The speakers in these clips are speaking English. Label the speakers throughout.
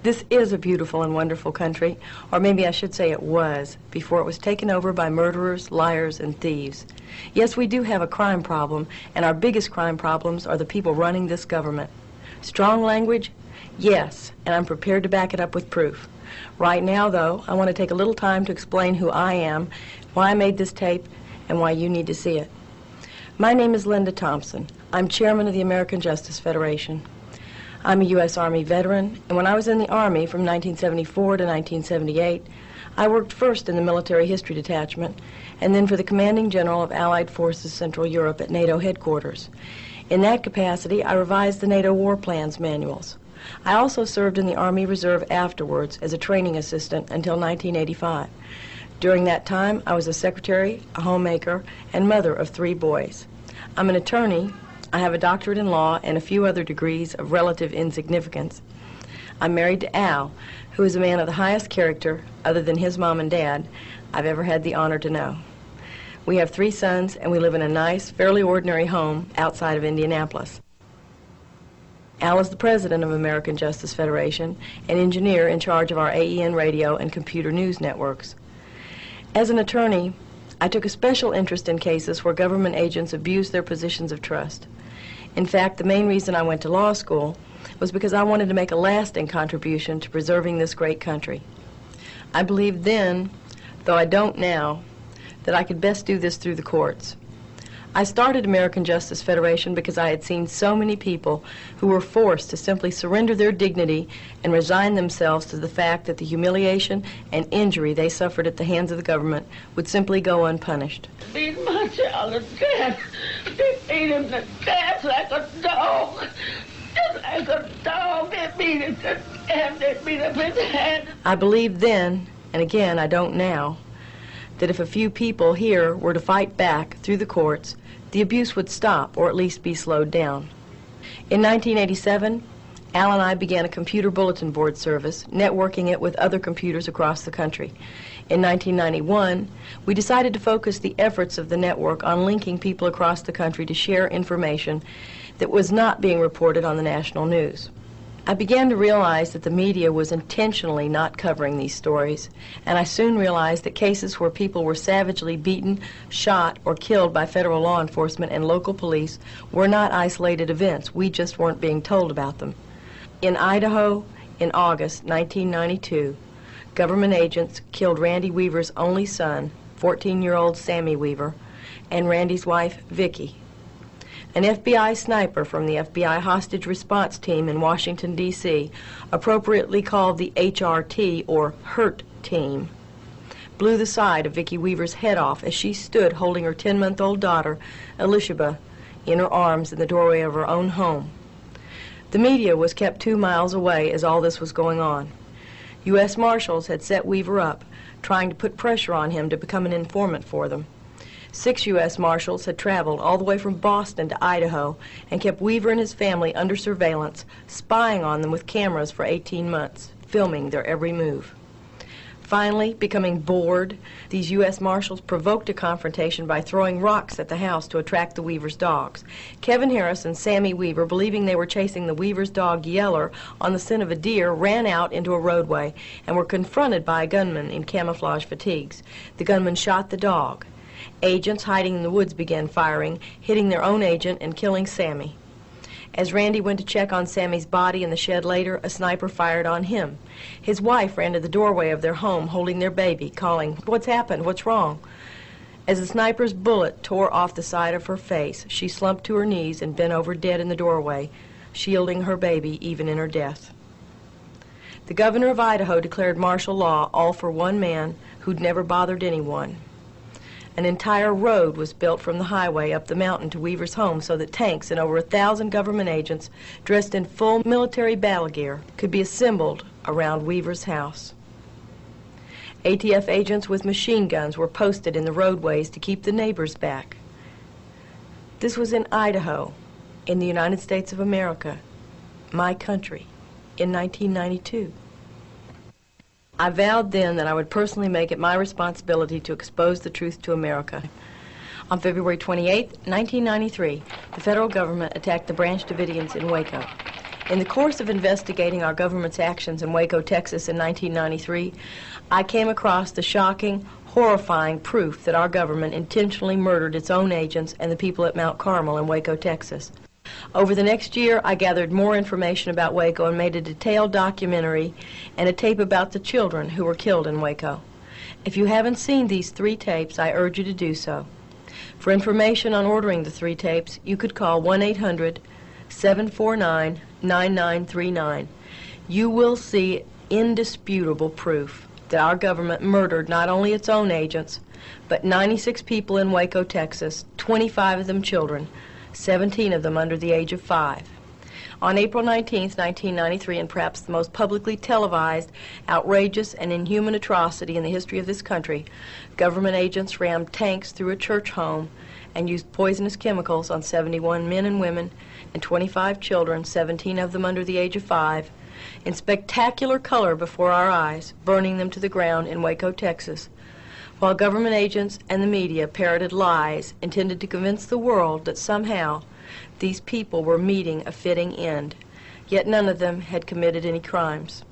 Speaker 1: This is a beautiful and wonderful country, or maybe I should say it was, before it was taken over by murderers, liars, and thieves. Yes, we do have a crime problem, and our biggest crime problems are the people running this government. Strong language? Yes, and I'm prepared to back it up with proof. Right now, though, I want to take a little time to explain who I am, why I made this tape, and why you need to see it. My name is Linda Thompson. I'm chairman of the American Justice Federation. I'm a U.S. Army veteran, and when I was in the Army from 1974 to 1978, I worked first in the Military History Detachment and then for the Commanding General of Allied Forces Central Europe at NATO headquarters. In that capacity, I revised the NATO War Plans manuals. I also served in the Army Reserve afterwards as a training assistant until 1985. During that time, I was a secretary, a homemaker, and mother of 3 boys. I'm an attorney. I have a doctorate in law and a few other degrees of relative insignificance. I'm married to Al, who is a man of the highest character, other than his mom and dad, I've ever had the honor to know. We have 3 sons, and we live in a nice, fairly ordinary home outside of Indianapolis. Al is the president of American Justice Federation, an engineer in charge of our AEN radio and computer news networks. As an attorney, I took a special interest in cases where government agents abuse their positions of trust. In fact, the main reason I went to law school was because I wanted to make a lasting contribution to preserving this great country. I believed then, though I don't now, that I could best do this through the courts. I started American Justice Federation because I had seen so many people who were forced to simply surrender their dignity and resign themselves to the fact that the humiliation and injury they suffered at the hands of the government would simply go unpunished.
Speaker 2: Beat my child to death. They beat him to death like a dog. Just like a dog. They beat him to death. They beat up his head.
Speaker 1: I believed then, and again I don't now, that if a few people here were to fight back through the courts, the abuse would stop or at least be slowed down. In 1987, Al and I began a computer bulletin board service, networking it with other computers across the country. In 1991, we decided to focus the efforts of the network on linking people across the country to share information that was not being reported on the national news. I began to realize that the media was intentionally not covering these stories, and I soon realized that cases where people were savagely beaten, shot, or killed by federal law enforcement and local police were not isolated events. We just weren't being told about them. In Idaho, in August 1992, government agents killed Randy Weaver's only son, 14-year-old Sammy Weaver, and Randy's wife, Vicki. An FBI sniper from the FBI hostage response team in Washington, D.C., appropriately called the HRT, or HURT team, blew the side of Vicki Weaver's head off as she stood holding her 10-month-old daughter, Elishaba, in her arms in the doorway of her own home. The media was kept 2 miles away as all this was going on. U.S. Marshals had set Weaver up, trying to put pressure on him to become an informant for them. 6 U.S. Marshals had traveled all the way from Boston to Idaho and kept Weaver and his family under surveillance, spying on them with cameras for 18 months, filming their every move. Finally, becoming bored, these U.S. Marshals provoked a confrontation by throwing rocks at the house to attract the Weaver's dogs. Kevin Harris and Sammy Weaver, believing they were chasing the Weaver's dog Yeller on the scent of a deer, ran out into a roadway and were confronted by a gunman in camouflage fatigues. The gunman shot the dog. Agents hiding in the woods began firing, hitting their own agent and killing Sammy. As Randy went to check on Sammy's body in the shed later, a sniper fired on him. His wife ran to the doorway of their home holding their baby, calling, "What's happened? What's wrong?" As the sniper's bullet tore off the side of her face, she slumped to her knees and bent over dead in the doorway, shielding her baby even in her death. The governor of Idaho declared martial law, all for one man who'd never bothered anyone. An entire road was built from the highway up the mountain to Weaver's home so that tanks and over 1,000 government agents dressed in full military battle gear could be assembled around Weaver's house. ATF agents with machine guns were posted in the roadways to keep the neighbors back. This was in Idaho, in the United States of America, my country, in 1992. I vowed then that I would personally make it my responsibility to expose the truth to America. On February 28, 1993, the federal government attacked the Branch Davidians in Waco. In the course of investigating our government's actions in Waco, Texas in 1993, I came across the shocking, horrifying proof that our government intentionally murdered its own agents and the people at Mount Carmel in Waco, Texas. Over the next year, I gathered more information about Waco and made a detailed documentary and a tape about the children who were killed in Waco. If you haven't seen these 3 tapes, I urge you to do so. For information on ordering the 3 tapes, you could call 1-800-749-9939. You will see indisputable proof that our government murdered not only its own agents, but 96 people in Waco, Texas, 25 of them children, 17 of them under the age of 5. On April 19, 1993, in perhaps the most publicly televised, outrageous, and inhuman atrocity in the history of this country, government agents rammed tanks through a church home and used poisonous chemicals on 71 men and women and 25 children, 17 of them under the age of 5, in spectacular color before our eyes, burning them to the ground in Waco, Texas, while government agents and the media parroted lies intended to convince the world that somehow these people were meeting a fitting end, yet none of them had committed any crimes.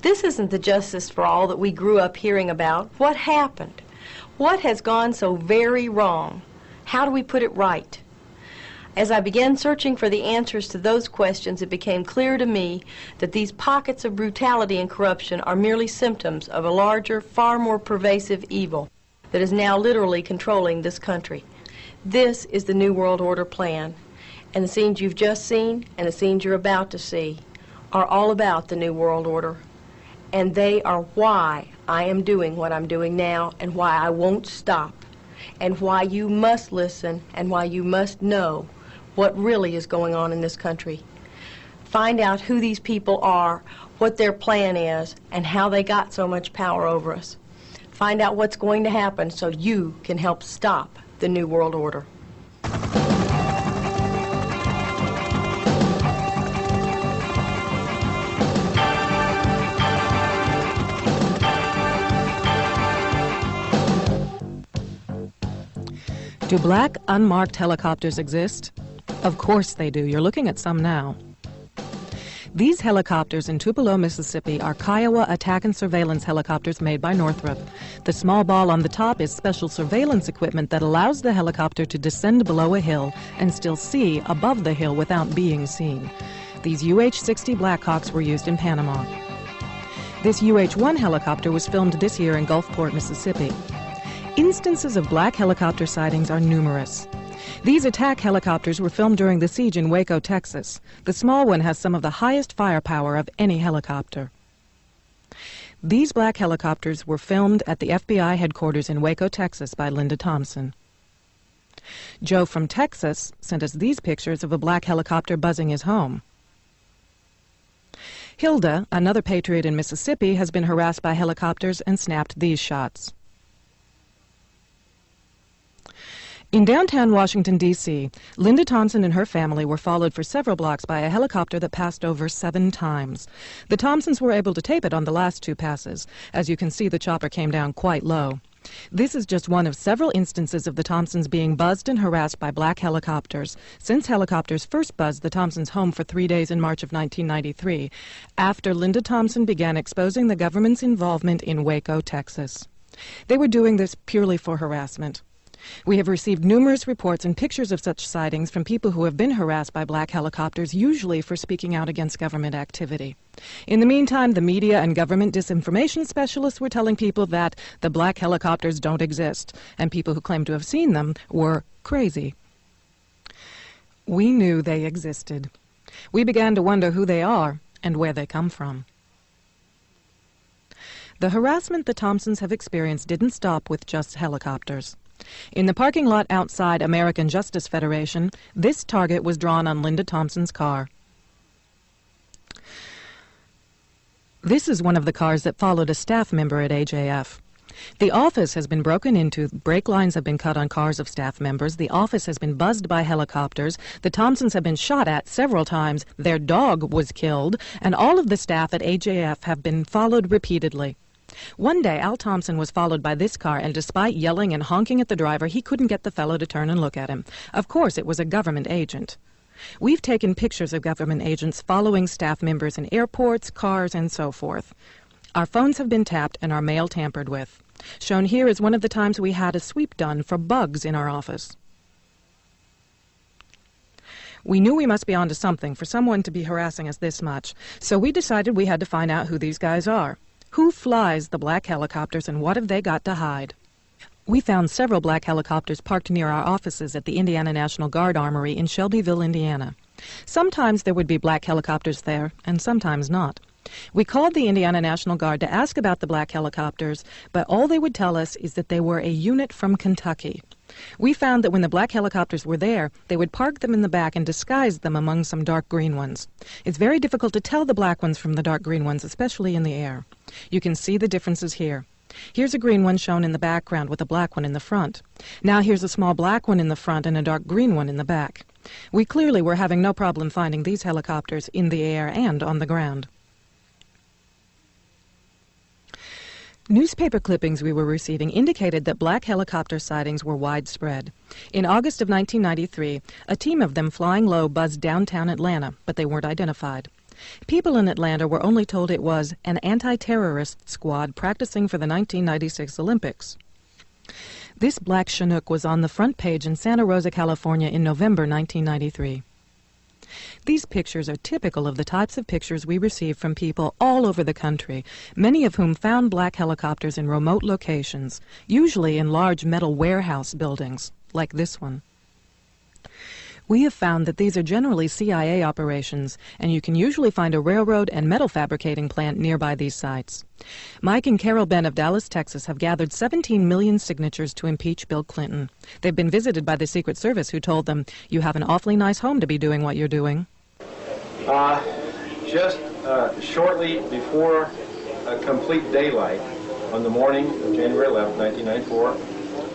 Speaker 1: This isn't the justice for all that we grew up hearing about. What happened? What has gone so very wrong? How do we put it right? As I began searching for the answers to those questions, it became clear to me that these pockets of brutality and corruption are merely symptoms of a larger, far more pervasive evil that is now literally controlling this country. This is the New World Order plan, and the scenes you've just seen and the scenes you're about to see are all about the New World Order, and they are why I am doing what I'm doing now and why I won't stop, and why you must listen and why you must know what really is going on in this country. Find out who these people are, what their plan is, and how they got so much power over us. Find out what's going to happen so you can help stop the New World Order.
Speaker 3: Do black, unmarked helicopters exist? Of course they do. You're looking at some now. These helicopters in Tupelo, Mississippi are Kiowa attack and surveillance helicopters made by Northrop. The small ball on the top is special surveillance equipment that allows the helicopter to descend below a hill and still see above the hill without being seen. These UH-60 Blackhawks were used in Panama. This UH-1 helicopter was filmed this year in Gulfport, Mississippi. Instances of black helicopter sightings are numerous. These attack helicopters were filmed during the siege in Waco, Texas. The small one has some of the highest firepower of any helicopter. These black helicopters were filmed at the FBI headquarters in Waco, Texas by Linda Thompson. Joe from Texas sent us these pictures of a black helicopter buzzing his home. Hilda, another patriot in Mississippi, has been harassed by helicopters and snapped these shots. In downtown Washington, D.C., Linda Thompson and her family were followed for several blocks by a helicopter that passed over 7 times. The Thompsons were able to tape it on the last 2 passes. As you can see, the chopper came down quite low. This is just one of several instances of the Thompsons being buzzed and harassed by black helicopters since helicopters first buzzed the Thompsons' home for 3 days in March of 1993, after Linda Thompson began exposing the government's involvement in Waco, Texas. They were doing this purely for harassment. We have received numerous reports and pictures of such sightings from people who have been harassed by black helicopters, usually for speaking out against government activity. In the meantime, the media and government disinformation specialists were telling people that the black helicopters don't exist, and people who claimed to have seen them were crazy. We knew they existed. We began to wonder who they are and where they come from. The harassment the Thompsons have experienced didn't stop with just helicopters. In the parking lot outside American Justice Federation, this target was drawn on Linda Thompson's car. This is one of the cars that followed a staff member at AJF. The office has been broken into, brake lines have been cut on cars of staff members, the office has been buzzed by helicopters, the Thompsons have been shot at several times, their dog was killed, and all of the staff at AJF have been followed repeatedly. One day, Al Thompson was followed by this car, and despite yelling and honking at the driver, he couldn't get the fellow to turn and look at him. Of course, it was a government agent. We've taken pictures of government agents following staff members in airports, cars, and so forth. Our phones have been tapped and our mail tampered with. Shown here is one of the times we had a sweep done for bugs in our office. We knew we must be onto something for someone to be harassing us this much, so we decided we had to find out who these guys are. Who flies the black helicopters and what have they got to hide? We found several black helicopters parked near our offices at the Indiana National Guard Armory in Shelbyville, Indiana. Sometimes there would be black helicopters there, and sometimes not. We called the Indiana National Guard to ask about the black helicopters, but all they would tell us is that they were a unit from Kentucky. We found that when the black helicopters were there, they would park them in the back and disguise them among some dark green ones. It's very difficult to tell the black ones from the dark green ones, especially in the air. You can see the differences here. Here's a green one shown in the background with a black one in the front. Now here's a small black one in the front and a dark green one in the back. We clearly were having no problem finding these helicopters in the air and on the ground. Newspaper clippings we were receiving indicated that black helicopter sightings were widespread. In August of 1993, a team of them flying low buzzed downtown Atlanta, but they weren't identified. People in Atlanta were only told it was an anti-terrorist squad practicing for the 1996 Olympics. This black Chinook was on the front page in Santa Rosa, California in November 1993. These pictures are typical of the types of pictures we receive from people all over the country, many of whom found black helicopters in remote locations, usually in large metal warehouse buildings, like this one. We have found that these are generally CIA operations, and you can usually find a railroad and metal fabricating plant nearby these sites. Mike and Carol Benn of Dallas, Texas, have gathered 17 million signatures to impeach Bill Clinton. They've been visited by the Secret Service, who told them, "You have an awfully nice home to be doing what you're doing."
Speaker 4: Just shortly before complete daylight on the morning of January 11, 1994,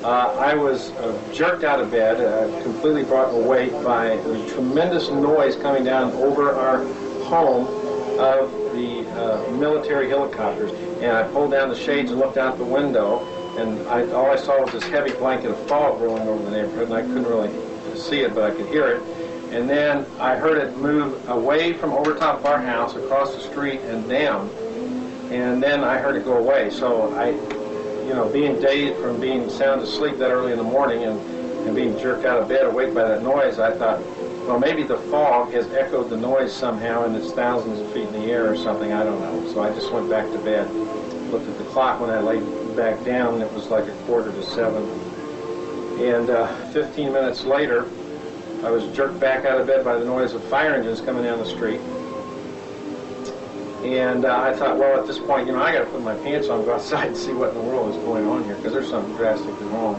Speaker 4: I was jerked out of bed, completely brought awake by a tremendous noise coming down over our home of the military helicopters. And I pulled down the shades and looked out the window, and all I saw was this heavy blanket of fog rolling over the neighborhood, and I couldn't really see it, but I could hear it. And then I heard it move away from over top of our house, across the street, and down. And then I heard it go away. So being dazed from being sound asleep that early in the morning and being jerked out of bed, awake by that noise, I thought, well, maybe the fog has echoed the noise somehow and it's thousands of feet in the air or something, I don't know. So I just went back to bed, looked at the clock when I laid back down, and it was like 6:45. And 15 minutes later, I was jerked back out of bed by the noise of fire engines coming down the street. And I thought, well, at this point, I got to put my pants on, go outside and see what in the world is going on here, because there's something drastically wrong.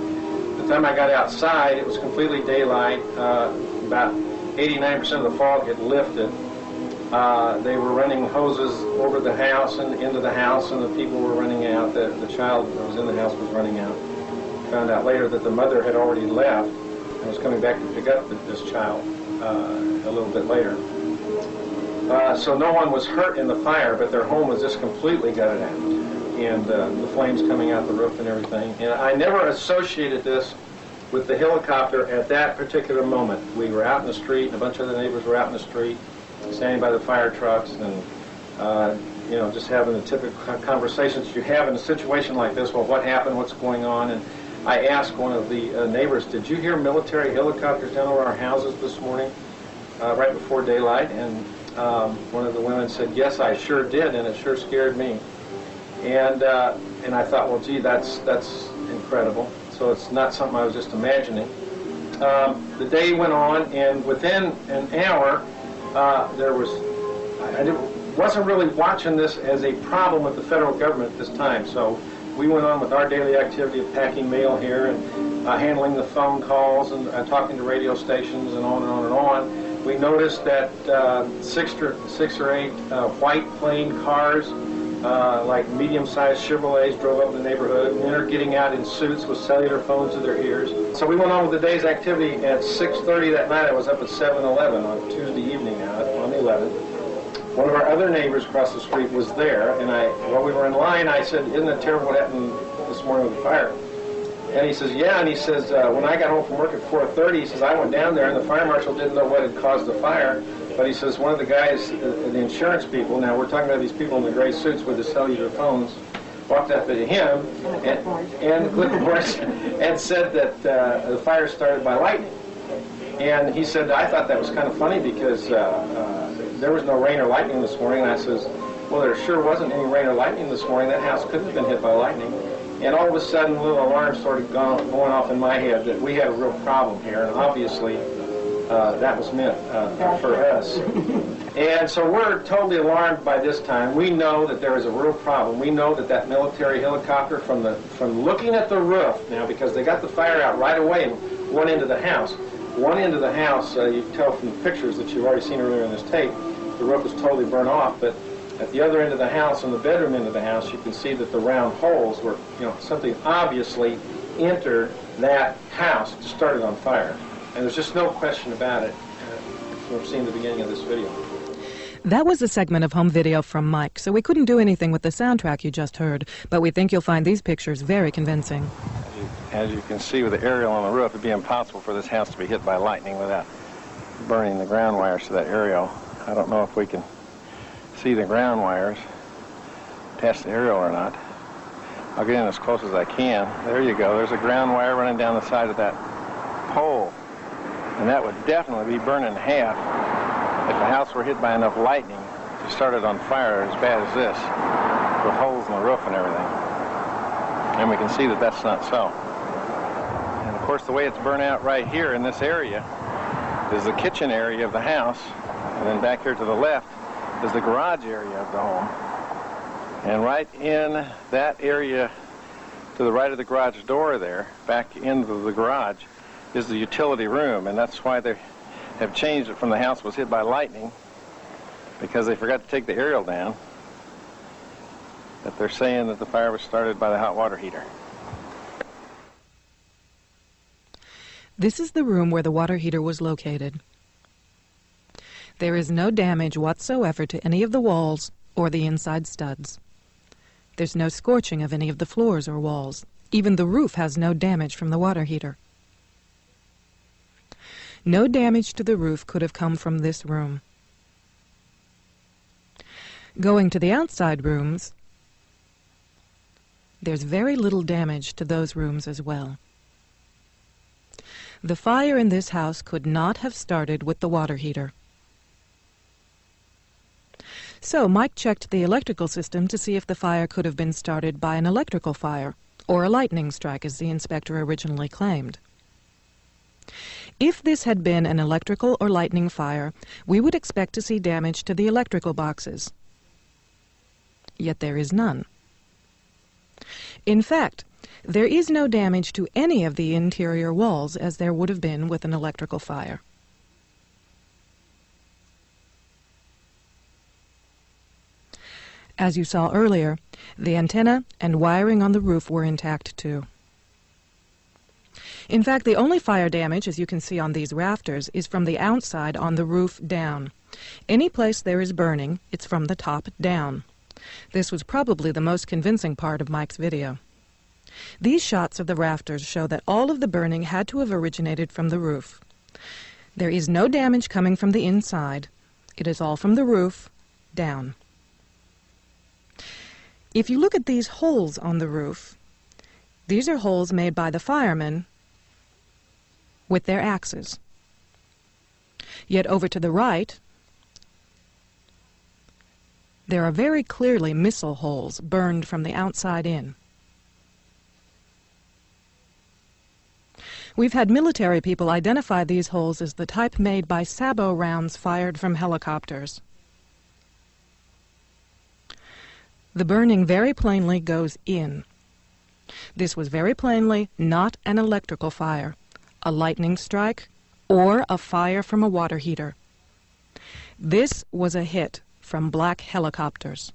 Speaker 4: By the time I got outside, it was completely daylight. About 89% of the fog had lifted. They were running hoses over the house and into the house, and the people were running out. The child that was in the house was running out. Found out later that the mother had already left and was coming back to pick up this child a little bit later. So no one was hurt in the fire, but their home was just completely gutted out, and the flames coming out the roof and everything. And I never associated this with the helicopter at that particular moment. We were out in the street, and a bunch of the neighbors were out in the street, standing by the fire trucks, and just having the typical conversations you have in a situation like this. Well, what happened? What's going on? And I asked one of the neighbors, "Did you hear military helicopters down over our houses this morning, right before daylight?" And one of the women said, "Yes, I sure did, and it sure scared me." And I thought, well, gee, that's incredible. So it's not something I was just imagining. The day went on, and within an hour, I wasn't really watching this as a problem with the federal government at this time. So we went on with our daily activity of packing mail here and handling the phone calls and talking to radio stations and on and on and on. We noticed that 6 or 8 white plain cars, like medium-sized Chevrolets, drove up in the neighborhood. Men are getting out in suits with cellular phones to their ears. So we went on with the day's activity. At 6:30 that night, I was up at 7-Eleven on Tuesday evening now, on the 11th. One of our other neighbors across the street was there, and while we were in line, I said, "Isn't it terrible what happened this morning with the fire?" And he says, yeah, and he says, when I got home from work at 4:30, he says, I went down there and the fire marshal didn't know what had caused the fire, but he says, one of the guys, the insurance people, now we're talking about these people in the gray suits with the cellular phones, walked up to him and the clipboards and said that the fire started by lightning. And he said, I thought that was kind of funny because there was no rain or lightning this morning. And I says, well, there sure wasn't any rain or lightning this morning. That house couldn't have been hit by lightning. And all of a sudden, a little alarm started going off in my head that we had a real problem here. And obviously, that was meant for us. And so we're totally alarmed by this time. We know that there is a real problem. We know that that military helicopter, from looking at the roof now, because they got the fire out right away and one end of the house. One end of the house, you can tell from the pictures that you've already seen earlier in this tape, the roof was totally burnt off. But at the other end of the house, on the bedroom end of the house, you can see that the round holes were, something obviously entered that house and started on fire. And there's just no question about it. We've seen the beginning of this video.
Speaker 3: That was a segment of home video from Mike, so we couldn't do anything with the soundtrack you just heard, but we think you'll find these pictures very convincing.
Speaker 5: As you can see with the aerial on the roof, it'd be impossible for this house to be hit by lightning without burning the ground wires to that aerial. I don't know if we can see the ground wires past the aerial or not. I'll get in as close as I can. There you go. There's a ground wire running down the side of that pole. And that would definitely be burned in half if the house were hit by enough lightning to start it on fire as bad as this, with holes in the roof and everything. And we can see that that's not so. And of course, the way it's burnt out right here in this area is the kitchen area of the house, and then back here to the left is the garage area of the home. And right in that area to the right of the garage door there, back into the garage, is the utility room, and that's why they have changed it from the house was hit by lightning, because they forgot to take the aerial down, that they're saying that the fire was started by the hot water heater.
Speaker 3: This is the room where the water heater was located. There is no damage whatsoever to any of the walls or the inside studs. There's no scorching of any of the floors or walls. Even the roof has no damage from the water heater. No damage to the roof could have come from this room. Going to the outside rooms, there's very little damage to those rooms as well. The fire in this house could not have started with the water heater. So Mike checked the electrical system to see if the fire could have been started by an electrical fire, or a lightning strike, as the inspector originally claimed. If this had been an electrical or lightning fire, we would expect to see damage to the electrical boxes. Yet there is none. In fact, there is no damage to any of the interior walls, as there would have been with an electrical fire. As you saw earlier, the antenna and wiring on the roof were intact too. In fact, the only fire damage, as you can see on these rafters, is from the outside on the roof down. Any place there is burning, it's from the top down. This was probably the most convincing part of Mike's video. These shots of the rafters show that all of the burning had to have originated from the roof. There is no damage coming from the inside. It is all from the roof down. If you look at these holes on the roof, these are holes made by the firemen with their axes. Yet over to the right, there are very clearly missile holes burned from the outside in. We've had military people identify these holes as the type made by sabot rounds fired from helicopters. The burning very plainly goes in. This was very plainly not an electrical fire, a lightning strike, or a fire from a water heater. This was a hit from black helicopters.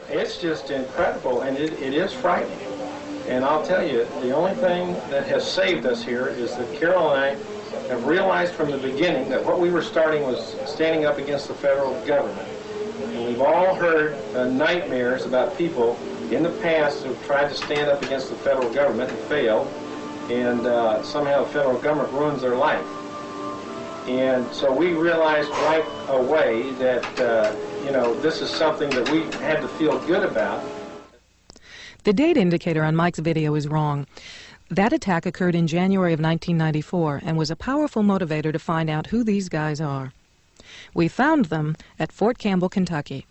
Speaker 4: It's just incredible, and it is frightening. And I'll tell you, the only thing that has saved us here is that Carol and I have realized from the beginning that what we were starting was standing up against the federal government. And we've all heard nightmares about people in the past have tried to stand up against the federal government and failed, and somehow the federal government ruins their life. And so we realized right away that, this is something that we had to feel good about.
Speaker 3: The date indicator on Mike's video is wrong. That attack occurred in January of 1994 and was a powerful motivator to find out who these guys are. We found them at Fort Campbell, Kentucky.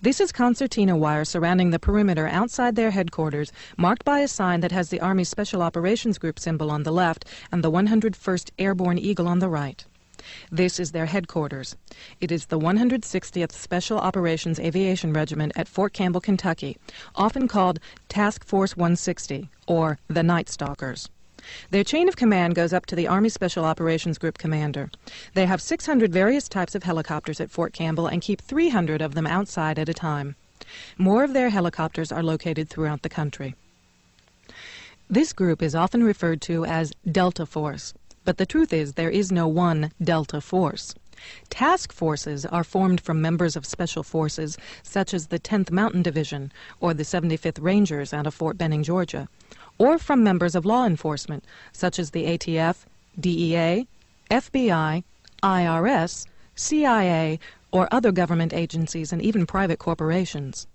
Speaker 3: This is concertina wire surrounding the perimeter outside their headquarters, marked by a sign that has the Army Special Operations Group symbol on the left and the 101st Airborne Eagle on the right. This is their headquarters. It is the 160th Special Operations Aviation Regiment at Fort Campbell, Kentucky, often called Task Force 160, or the Night Stalkers. Their chain of command goes up to the Army Special Operations Group commander. They have 600 various types of helicopters at Fort Campbell and keep 300 of them outside at a time. More of their helicopters are located throughout the country. This group is often referred to as Delta Force, but the truth is there is no one Delta Force. Task forces are formed from members of special forces, such as the 10th Mountain Division or the 75th Rangers out of Fort Benning, Georgia, or from members of law enforcement, such as the ATF, DEA, FBI, IRS, CIA, or other government agencies and even private corporations.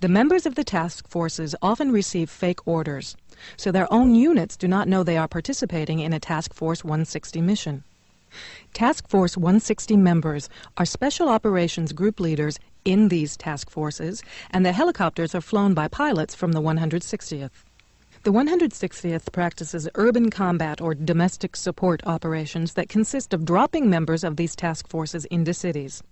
Speaker 3: The members of the task forces often receive fake orders, so their own units do not know they are participating in a Task Force 160 mission. Task Force 160 members are special operations group leaders in these task forces, and the helicopters are flown by pilots from the 160th. The 160th practices urban combat or domestic support operations that consist of dropping members of these task forces into cities.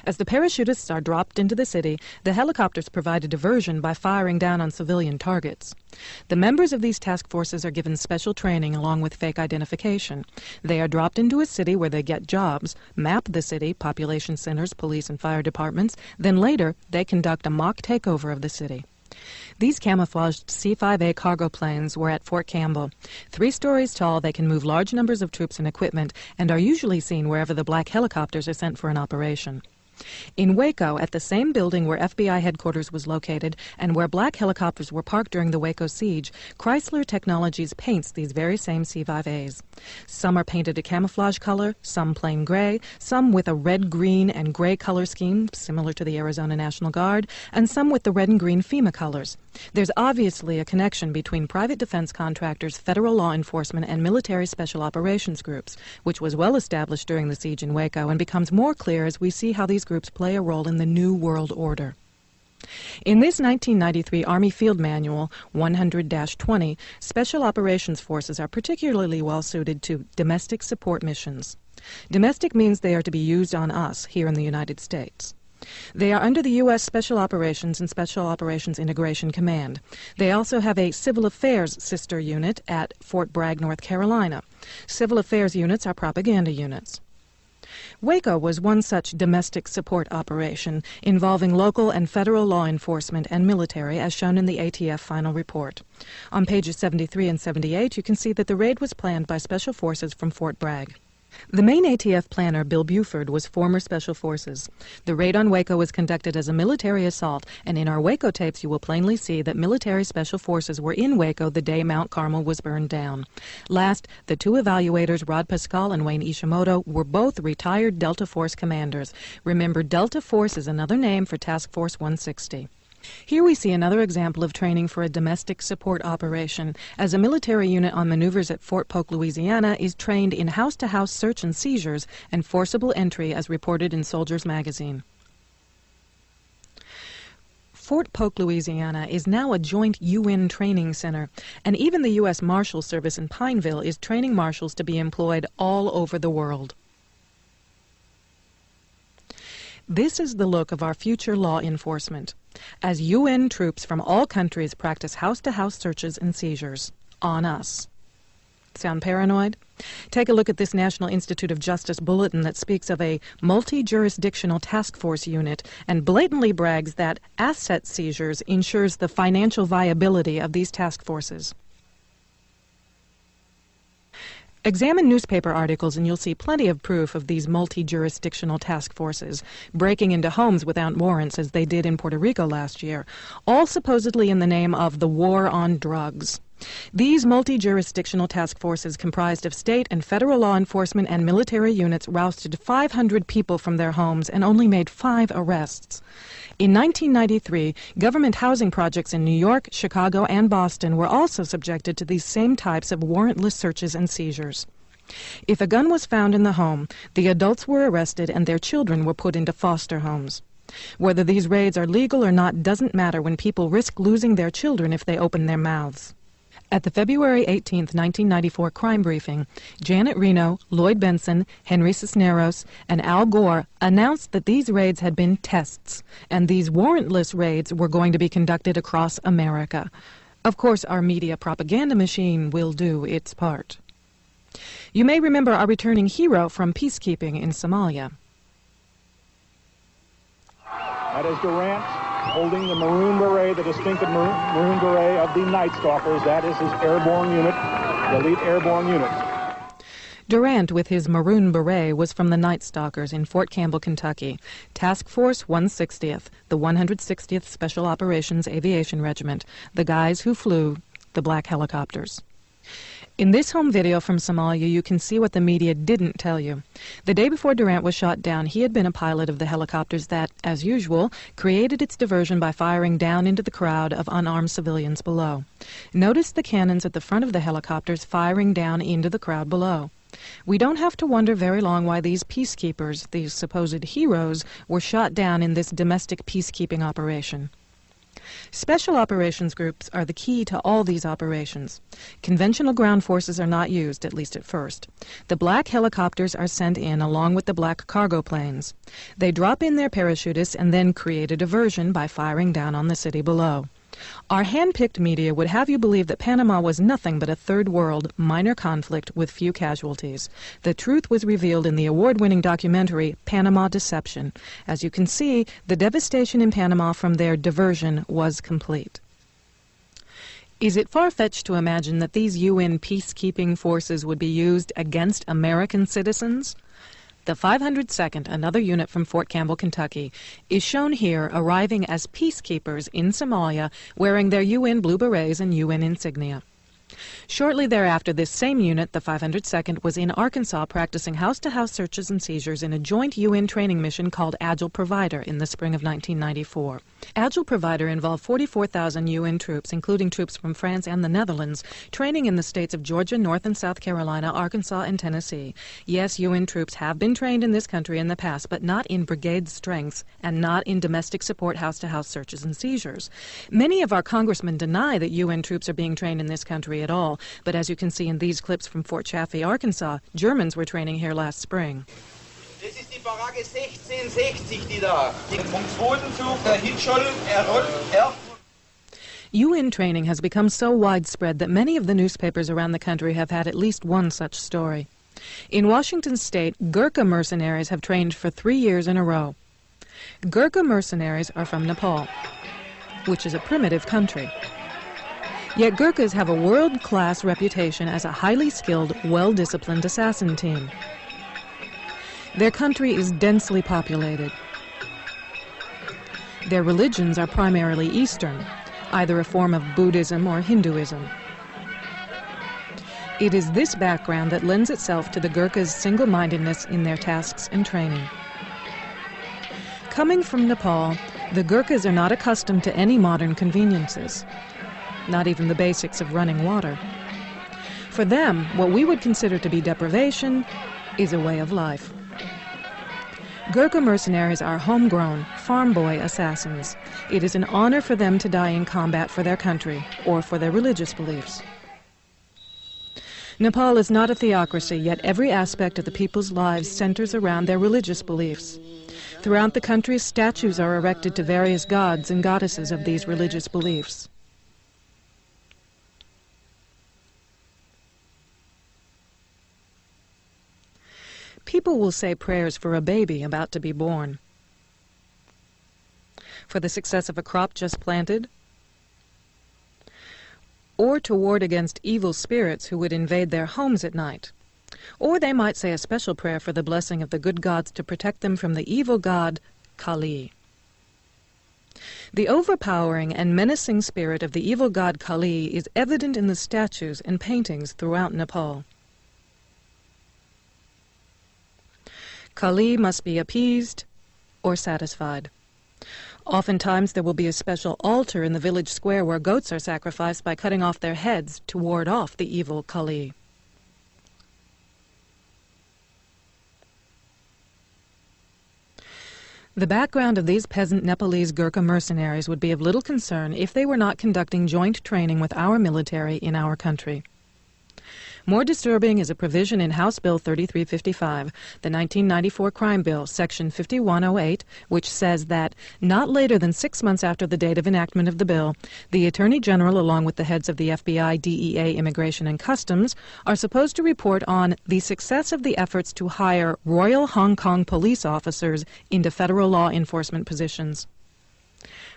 Speaker 3: As the parachutists are dropped into the city, the helicopters provide a diversion by firing down on civilian targets. The members of these task forces are given special training along with fake identification. They are dropped into a city where they get jobs, map the city, population centers, police and fire departments, then later they conduct a mock takeover of the city. These camouflaged C-5A cargo planes were at Fort Campbell. 3 stories tall, they can move large numbers of troops and equipment and are usually seen wherever the black helicopters are sent for an operation. In Waco, at the same building where FBI headquarters was located and where black helicopters were parked during the Waco siege, Chrysler Technologies paints these very same C-5As. Some are painted a camouflage color, some plain gray, some with a red, green, and gray color scheme, similar to the Arizona National Guard, and some with the red and green FEMA colors. There's obviously a connection between private defense contractors, federal law enforcement, and military special operations groups, which was well established during the siege in Waco and becomes more clear as we see how these groups play a role in the New World Order. In this 1993 Army Field Manual 100-20, Special Operations Forces are particularly well suited to domestic support missions. Domestic means they are to be used on us here in the United States. They are under the U.S. Special Operations and Special Operations Integration Command. They also have a Civil Affairs sister unit at Fort Bragg, North Carolina. Civil Affairs units are propaganda units. Waco was one such domestic support operation involving local and federal law enforcement and military, as shown in the ATF final report. On pages 73 and 78, you can see that the raid was planned by Special Forces from Fort Bragg. The main ATF planner, Bill Buford, was former Special Forces. The raid on Waco was conducted as a military assault, and in our Waco tapes you will plainly see that military Special Forces were in Waco the day Mount Carmel was burned down. Last, the 2 evaluators, Rod Pascal and Wayne Ishimoto, were both retired Delta Force commanders. Remember, Delta Force is another name for Task Force 160. Here we see another example of training for a domestic support operation, as a military unit on maneuvers at Fort Polk, Louisiana, is trained in house-to-house search and seizures and forcible entry as reported in Soldiers magazine. Fort Polk, Louisiana is now a joint UN training center, and even the U.S. Marshal Service in Pineville is training marshals to be employed all over the world. This is the look of our future law enforcement, as UN troops from all countries practice house-to-house searches and seizures on us. Sound paranoid? Take a look at this National Institute of Justice bulletin that speaks of a multi-jurisdictional task force unit and blatantly brags that asset seizures ensures the financial viability of these task forces. Examine newspaper articles and you'll see plenty of proof of these multi-jurisdictional task forces breaking into homes without warrants as they did in Puerto Rico last year, all supposedly in the name of the war on drugs. These multi-jurisdictional task forces comprised of state and federal law enforcement and military units rousted 500 people from their homes and only made 5 arrests. In 1993, government housing projects in New York, Chicago, and Boston were also subjected to these same types of warrantless searches and seizures. If a gun was found in the home, the adults were arrested and their children were put into foster homes. Whether these raids are legal or not doesn't matter when people risk losing their children if they open their mouths. At the February 18, 1994 crime briefing, Janet Reno, Lloyd Benson, Henry Cisneros, and Al Gore announced that these raids had been tests, and these warrantless raids were going to be conducted across America. Of course, our media propaganda machine will do its part. You may remember our returning hero from peacekeeping in Somalia.
Speaker 6: That is Durant holding the maroon beret, the distinctive maroon beret of the Night Stalkers. That is his airborne unit, the elite airborne unit.
Speaker 3: Durant, with his maroon beret, was from the Night Stalkers in Fort Campbell, Kentucky, Task Force 160th, the 160th Special Operations Aviation Regiment, the guys who flew the black helicopters. In this home video from Somalia, you can see what the media didn't tell you. The day before Durant was shot down, he had been a pilot of the helicopters that, as usual, created its diversion by firing down into the crowd of unarmed civilians below. Notice the cannons at the front of the helicopters firing down into the crowd below. We don't have to wonder very long why these peacekeepers, these supposed heroes, were shot down in this domestic peacekeeping operation. Special operations groups are the key to all these operations. Conventional ground forces are not used, at least at first. The black helicopters are sent in along with the black cargo planes. They drop in their parachutists and then create a diversion by firing down on the city below. Our hand-picked media would have you believe that Panama was nothing but a third-world, minor conflict with few casualties. The truth was revealed in the award-winning documentary, Panama Deception. As you can see, the devastation in Panama from their diversion was complete. Is it far-fetched to imagine that these UN peacekeeping forces would be used against American citizens? The 502nd, another unit from Fort Campbell, Kentucky, is shown here arriving as peacekeepers in Somalia wearing their UN blue berets and UN insignia. Shortly thereafter, this same unit, the 502nd, was in Arkansas practicing house-to-house searches and seizures in a joint UN training mission called Agile Provider in the spring of 1994. Agile Provider involved 44,000 UN troops, including troops from France and the Netherlands, training in the states of Georgia, North and South Carolina, Arkansas, and Tennessee. Yes, UN troops have been trained in this country in the past, but not in brigade strengths and not in domestic support house-to-house searches and seizures. Many of our congressmen deny that UN troops are being trained in this country at all, but as you can see in these clips from Fort Chaffee, Arkansas, Germans were training here last spring.
Speaker 7: Das ist die Baracke 1660, die da. Vom zweiten Zug, der Hitzschall,
Speaker 3: UN training has become so widespread that many of the newspapers around the country have had at least one such story. In Washington state, Gurkha mercenaries have trained for 3 years in a row. Gurkha mercenaries are from Nepal, which is a primitive country. Yet Gurkhas have a world-class reputation as a highly skilled, well-disciplined assassin team. Their country is densely populated. Their religions are primarily Eastern, either a form of Buddhism or Hinduism. It is this background that lends itself to the Gurkhas' single-mindedness in their tasks and training. Coming from Nepal, the Gurkhas are not accustomed to any modern conveniences, not even the basics of running water. For them, what we would consider to be deprivation is a way of life. Gurkha mercenaries are homegrown, farm boy assassins. It is an honor for them to die in combat for their country or for their religious beliefs. Nepal is not a theocracy, yet every aspect of the people's lives centers around their religious beliefs. Throughout the country, statues are erected to various gods and goddesses of these religious beliefs. People will say prayers for a baby about to be born, for the success of a crop just planted, or to ward against evil spirits who would invade their homes at night, Or they might say a special prayer for the blessing of the good gods to protect them from the evil god Kali. The overpowering and menacing spirit of the evil god Kali is evident in the statues and paintings throughout Nepal. Kali must be appeased or satisfied. Oftentimes there will be a special altar in the village square where goats are sacrificed by cutting off their heads to ward off the evil Kali. The background of these peasant Nepalese Gurkha mercenaries would be of little concern if they were not conducting joint training with our military in our country. More disturbing is a provision in House Bill 3355, the 1994 Crime Bill, Section 5108, which says that not later than 6 months after the date of enactment of the bill, the Attorney General, along with the heads of the FBI, DEA, Immigration and Customs, are supposed to report on the success of the efforts to hire Royal Hong Kong police officers into federal law enforcement positions.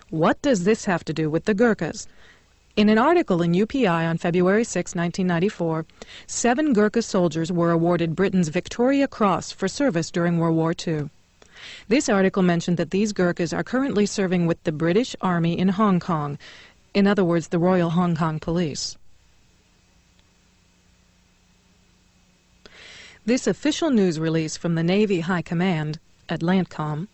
Speaker 3: What does this have to do with the Gurkhas? In an article in UPI on February 6, 1994, 7 Gurkha soldiers were awarded Britain's Victoria Cross for service during World War II. This article mentioned that these Gurkhas are currently serving with the British Army in Hong Kong, in other words, the Royal Hong Kong Police. This official news release from the Navy High Command, Atlantcom,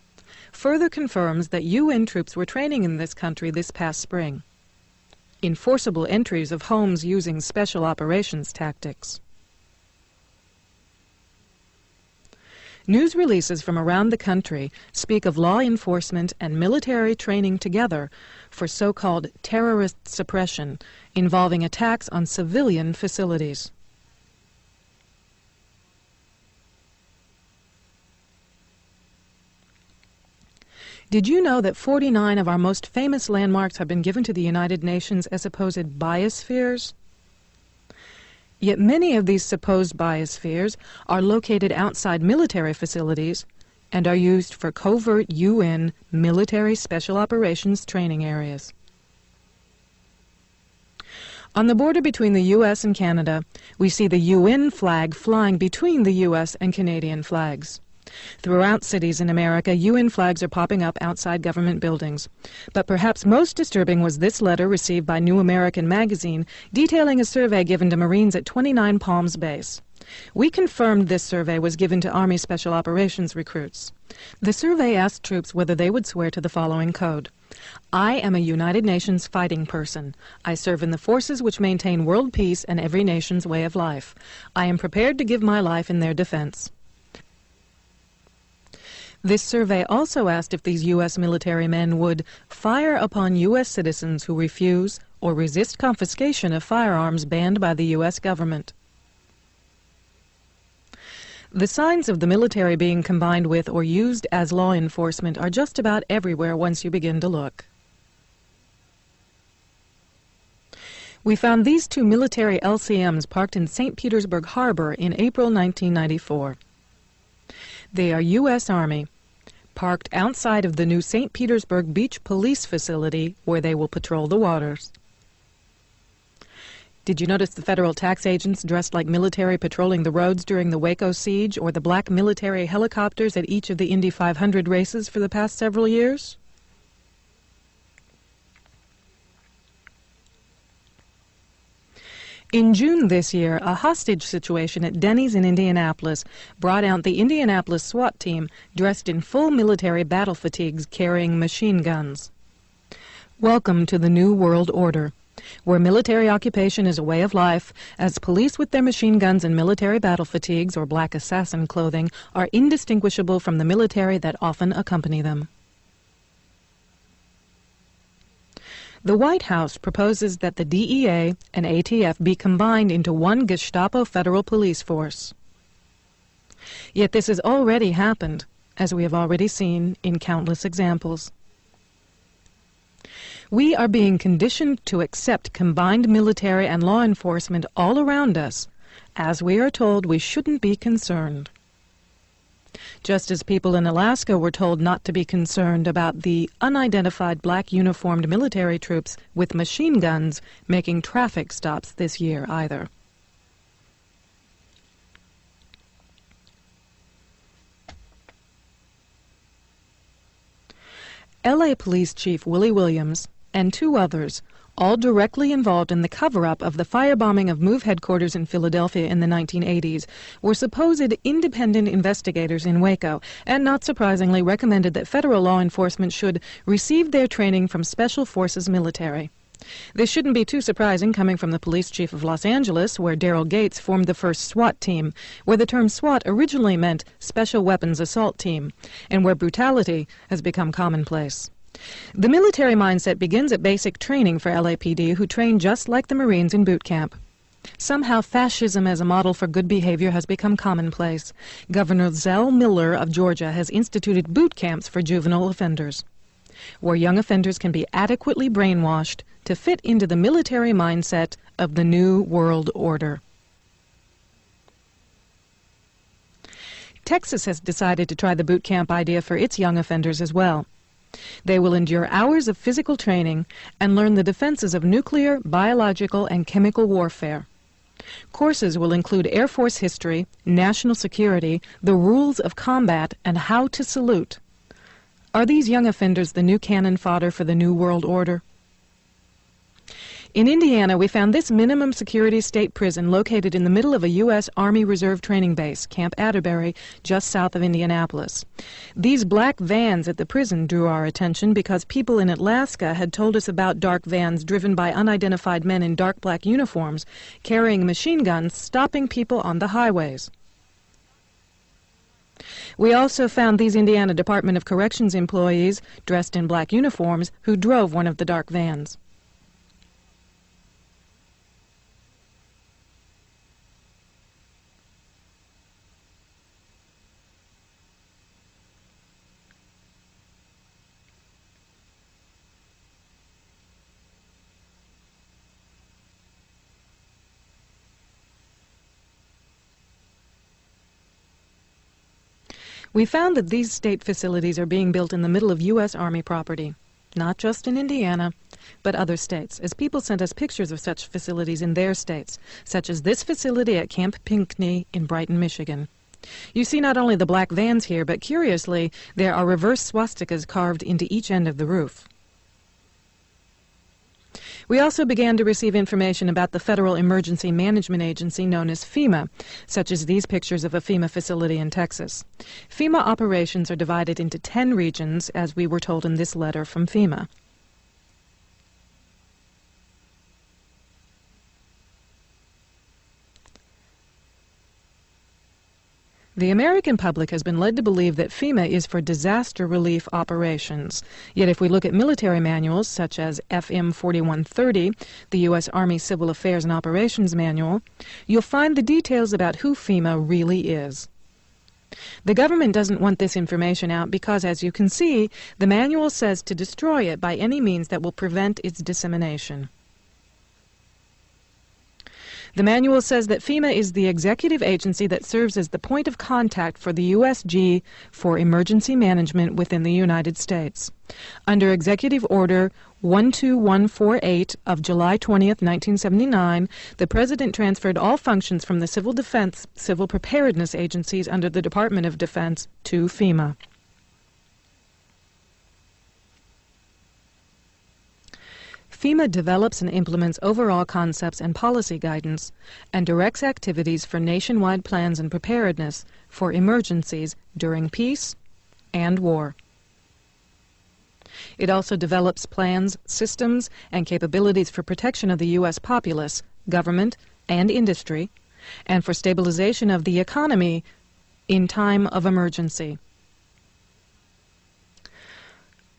Speaker 3: further confirms that UN troops were training in this country this past spring in forcible entries of homes using special operations tactics. News releases from around the country speak of law enforcement and military training together for so-called terrorist suppression involving attacks on civilian facilities. Did you know that 49 of our most famous landmarks have been given to the United Nations as supposed biospheres? Yet many of these supposed biospheres are located outside military facilities and are used for covert UN military special operations training areas. On the border between the U.S. and Canada, we see the UN flag flying between the U.S. and Canadian flags. Throughout cities in America, UN flags are popping up outside government buildings. But perhaps most disturbing was this letter received by New American Magazine detailing a survey given to Marines at 29 Palms Base. We confirmed this survey was given to Army Special Operations recruits. The survey asked troops whether they would swear to the following code. I am a United Nations fighting person. I serve in the forces which maintain world peace and every nation's way of life. I am prepared to give my life in their defense. This survey also asked if these U.S. military men would fire upon U.S. citizens who refuse or resist confiscation of firearms banned by the U.S. government. The signs of the military being combined with or used as law enforcement are just about everywhere once you begin to look. We found these 2 military LCMs parked in St. Petersburg Harbor in April 1994. They are U.S. Army, parked outside of the new St. Petersburg Beach Police facility where they will patrol the waters. Did you notice the federal tax agents dressed like military patrolling the roads during the Waco siege, or the black military helicopters at each of the Indy 500 races for the past several years? In June this year, a hostage situation at Denny's in Indianapolis brought out the Indianapolis SWAT team dressed in full military battle fatigues carrying machine guns. Welcome to the New World Order, where military occupation is a way of life, as police with their machine guns and military battle fatigues or black assassin clothing are indistinguishable from the military that often accompany them. The White House proposes that the DEA and ATF be combined into one Gestapo federal police force. Yet this has already happened, as we have already seen in countless examples. We are being conditioned to accept combined military and law enforcement all around us, as we are told we shouldn't be concerned. Just as people in Alaska were told not to be concerned about the unidentified black uniformed military troops with machine guns making traffic stops this year either. L.A. Police Chief Willie Williams and 2 others, all directly involved in the cover-up of the firebombing of MOVE headquarters in Philadelphia in the 1980s, were supposed independent investigators in Waco, and not surprisingly recommended that federal law enforcement should receive their training from Special Forces military. This shouldn't be too surprising coming from the police chief of Los Angeles, where Daryl Gates formed the first SWAT team, where the term SWAT originally meant Special Weapons Assault Team, and where brutality has become commonplace. The military mindset begins at basic training for LAPD, who train just like the Marines in boot camp. Somehow fascism as a model for good behavior has become commonplace. Governor Zell Miller of Georgia has instituted boot camps for juvenile offenders, where young offenders can be adequately brainwashed to fit into the military mindset of the New World Order. Texas has decided to try the boot camp idea for its young offenders as well. They will endure hours of physical training and learn the defenses of nuclear, biological, and chemical warfare. Courses will include Air Force history, national security, the rules of combat, and how to salute. Are these young offenders the new cannon fodder for the New World Order? In Indiana, we found this minimum security state prison located in the middle of a U.S. Army Reserve training base, Camp Atterbury, just south of Indianapolis. These black vans at the prison drew our attention because people in Alaska had told us about dark vans driven by unidentified men in dark black uniforms, carrying machine guns, stopping people on the highways. We also found these Indiana Department of Corrections employees dressed in black uniforms who drove one of the dark vans. We found that these state facilities are being built in the middle of U.S. Army property, not just in Indiana, but other states, as people sent us pictures of such facilities in their states, such as this facility at Camp Pinckney in Brighton, Michigan. You see not only the black vans here, but curiously, there are reverse swastikas carved into each end of the roof. We also began to receive information about the Federal Emergency Management Agency known as FEMA, such as these pictures of a FEMA facility in Texas. FEMA operations are divided into 10 regions, as we were told in this letter from FEMA. The American public has been led to believe that FEMA is for disaster relief operations. Yet if we look at military manuals such as FM 4130, the U.S. Army Civil Affairs and Operations Manual, you'll find the details about who FEMA really is. The government doesn't want this information out because, as you can see, the manual says to destroy it by any means that will prevent its dissemination. The manual says that FEMA is the executive agency that serves as the point of contact for the USG for emergency management within the United States. Under Executive Order 12148 of July 20th, 1979, the President transferred all functions from the Civil Defense, Civil Preparedness agencies under the Department of Defense to FEMA. FEMA develops and implements overall concepts and policy guidance and directs activities for nationwide plans and preparedness for emergencies during peace and war. It also develops plans, systems, and capabilities for protection of the U.S. populace, government, and industry, and for stabilization of the economy in time of emergency.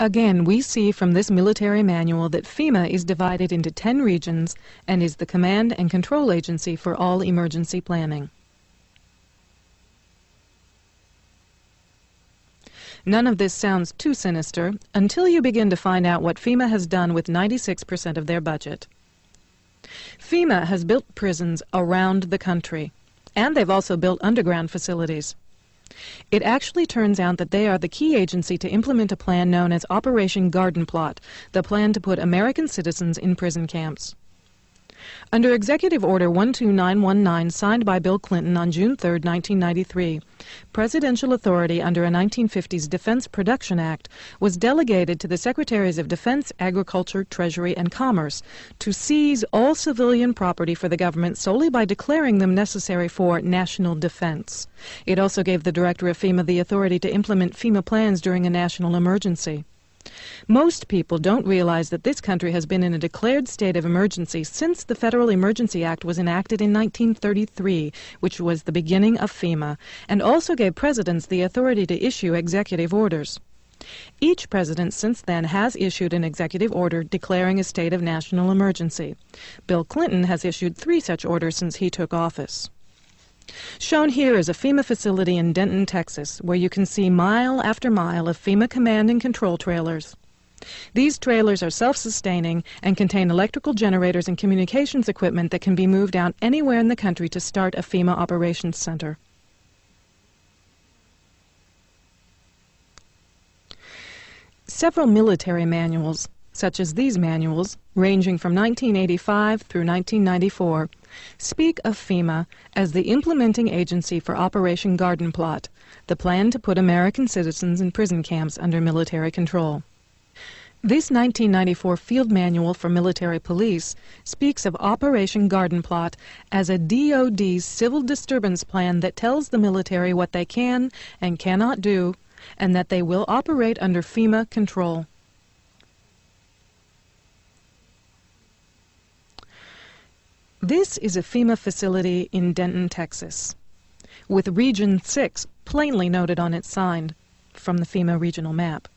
Speaker 3: Again, we see from this military manual that FEMA is divided into 10 regions and is the command and control agency for all emergency planning. None of this sounds too sinister until you begin to find out what FEMA has done with 96% of their budget. FEMA has built prisons around the country, and they've also built underground facilities. It actually turns out that they are the key agency to implement a plan known as Operation Garden Plot, the plan to put American citizens in prison camps. Under Executive Order 12919, signed by Bill Clinton on June 3, 1993, presidential authority under a 1950s Defense Production Act was delegated to the Secretaries of Defense, Agriculture, Treasury, and Commerce to seize all civilian property for the government solely by declaring them necessary for national defense. It also gave the Director of FEMA the authority to implement FEMA plans during a national emergency. Most people don't realize that this country has been in a declared state of emergency since the Federal Emergency Act was enacted in 1933, which was the beginning of FEMA, and also gave presidents the authority to issue executive orders. Each president since then has issued an executive order declaring a state of national emergency. Bill Clinton has issued 3 such orders since he took office. Shown here is a FEMA facility in Denton, Texas, where you can see mile after mile of FEMA command and control trailers. These trailers are self-sustaining and contain electrical generators and communications equipment that can be moved out anywhere in the country to start a FEMA operations center. Several military manuals, such as these manuals, ranging from 1985 through 1994, speak of FEMA as the implementing agency for Operation Garden Plot, the plan to put American citizens in prison camps under military control. This 1994 Field Manual for Military Police speaks of Operation Garden Plot as a DoD civil disturbance plan that tells the military what they can and cannot do, and that they will operate under FEMA control. This is a FEMA facility in Denton, Texas, with Region 6 plainly noted on its sign from the FEMA regional map.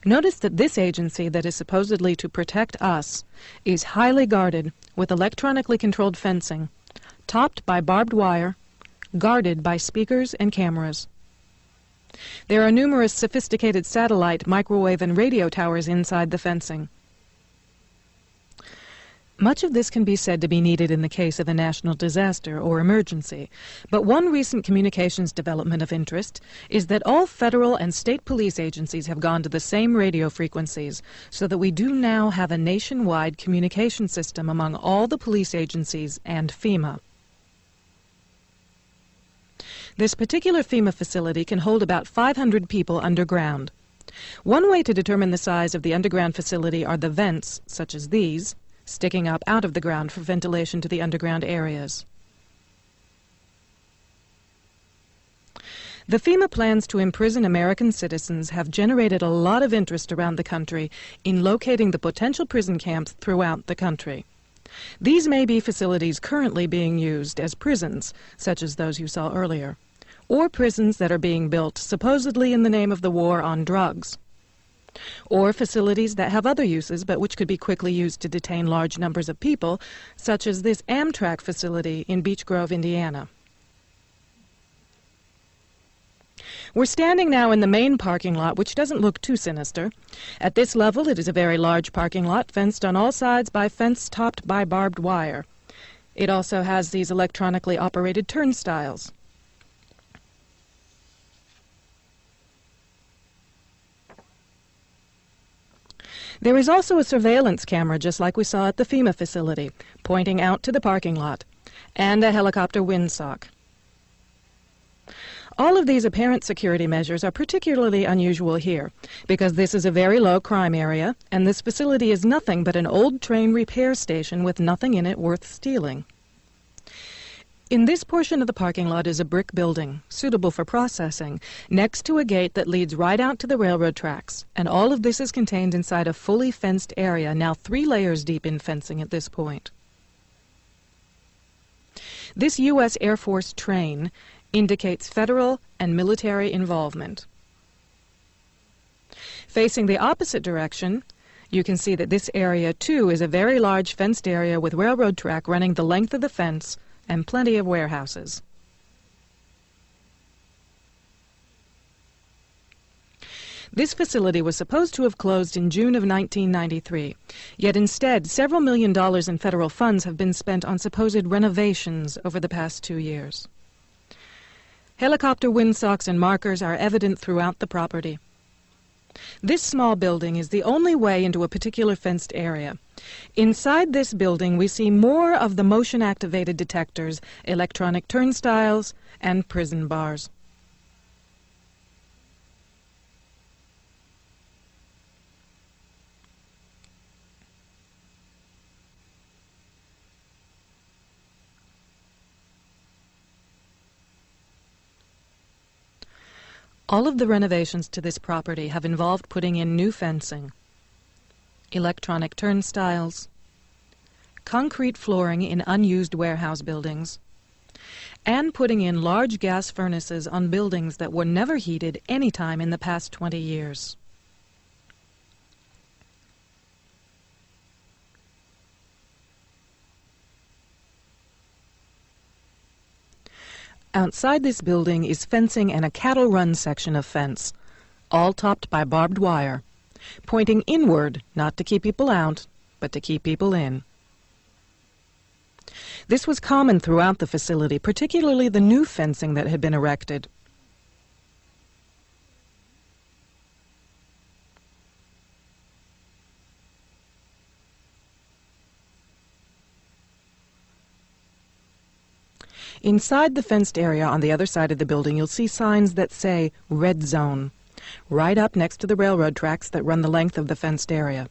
Speaker 3: Notice that this agency that is supposedly to protect us is highly guarded with electronically controlled fencing, topped by barbed wire, guarded by speakers and cameras. There are numerous sophisticated satellite, microwave, and radio towers inside the fencing. Much of this can be said to be needed in the case of a national disaster or emergency, but one recent communications development of interest is that all federal and state police agencies have gone to the same radio frequencies, so that we do now have a nationwide communication system among all the police agencies and FEMA. This particular FEMA facility can hold about 500 people underground. One way to determine the size of the underground facility are the vents, such as these, sticking up out of the ground for ventilation to the underground areas. The FEMA plans to imprison American citizens have generated a lot of interest around the country in locating the potential prison camps throughout the country. These may be facilities currently being used as prisons, such as those you saw earlier, or prisons that are being built supposedly in the name of the war on drugs, or facilities that have other uses but which could be quickly used to detain large numbers of people, such as this Amtrak facility in Beech Grove, Indiana. We're standing now in the main parking lot, which doesn't look too sinister. At this level, it is a very large parking lot, fenced on all sides by fence topped by barbed wire. It also has these electronically operated turnstiles. There is also a surveillance camera, just like we saw at the FEMA facility, pointing out to the parking lot, and a helicopter windsock. All of these apparent security measures are particularly unusual here, because this is a very low crime area, and this facility is nothing but an old train repair station with nothing in it worth stealing. In this portion of the parking lot is a brick building, suitable for processing, next to a gate that leads right out to the railroad tracks, and all of this is contained inside a fully fenced area, now 3 layers deep in fencing at this point. This U.S. Air Force train indicates federal and military involvement. Facing the opposite direction, you can see that this area, too, is a very large fenced area with railroad track running the length of the fence and plenty of warehouses. This facility was supposed to have closed in June of 1993, yet instead several $1 million in federal funds have been spent on supposed renovations over the past 2 years. Helicopter windsocks and markers are evident throughout the property. This small building is the only way into a particular fenced area. Inside this building, we see more of the motion-activated detectors, electronic turnstiles, and prison bars. All of the renovations to this property have involved putting in new fencing, electronic turnstiles, concrete flooring in unused warehouse buildings, and putting in large gas furnaces on buildings that were never heated any time in the past 20 years. Outside this building is fencing and a cattle run section of fence, all topped by barbed wire, pointing inward, not to keep people out, but to keep people in. This was common throughout the facility, particularly the new fencing that had been erected. Inside the fenced area on the other side of the building, you'll see signs that say Red Zone, right up next to the railroad tracks that run the length of the fenced area.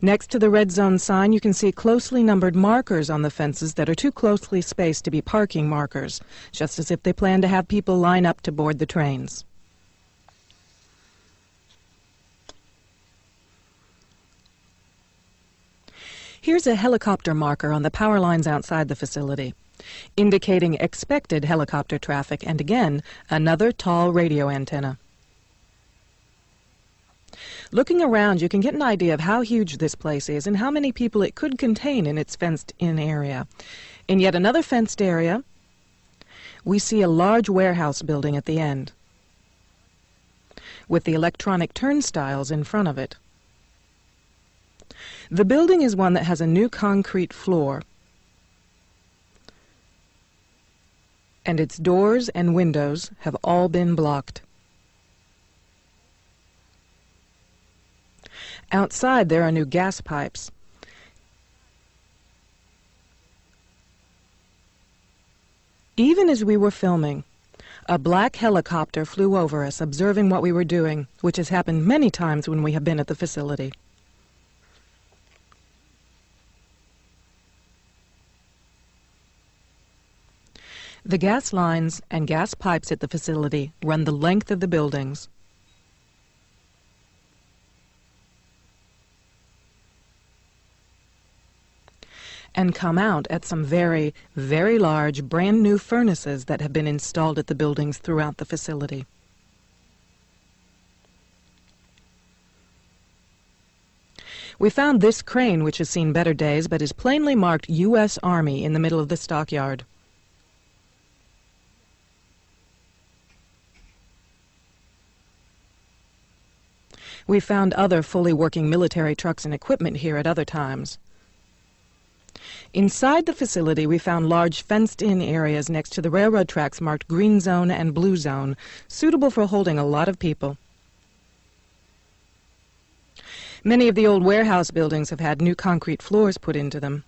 Speaker 3: Next to the Red Zone sign, you can see closely numbered markers on the fences that are too closely spaced to be parking markers, just as if they plan to have people line up to board the trains. Here's a helicopter marker on the power lines outside the facility, indicating expected helicopter traffic, and again, another tall radio antenna. Looking around, you can get an idea of how huge this place is and how many people it could contain in its fenced-in area. In yet another fenced area, we see a large warehouse building at the end, with the electronic turnstiles in front of it. The building is one that has a new concrete floor, and its doors and windows have all been blocked. Outside, there are new gas pipes. Even as we were filming, a black helicopter flew over us, observing what we were doing, which has happened many times when we have been at the facility. The gas lines and gas pipes at the facility run the length of the buildings. And come out at some very, very large, brand new furnaces that have been installed at the buildings throughout the facility. We found this crane, which has seen better days, but is plainly marked U.S. Army, in the middle of the stockyard. We found other fully working military trucks and equipment here at other times. Inside the facility, we found large fenced-in areas next to the railroad tracks marked Green Zone and Blue Zone, suitable for holding a lot of people. Many of the old warehouse buildings have had new concrete floors put into them.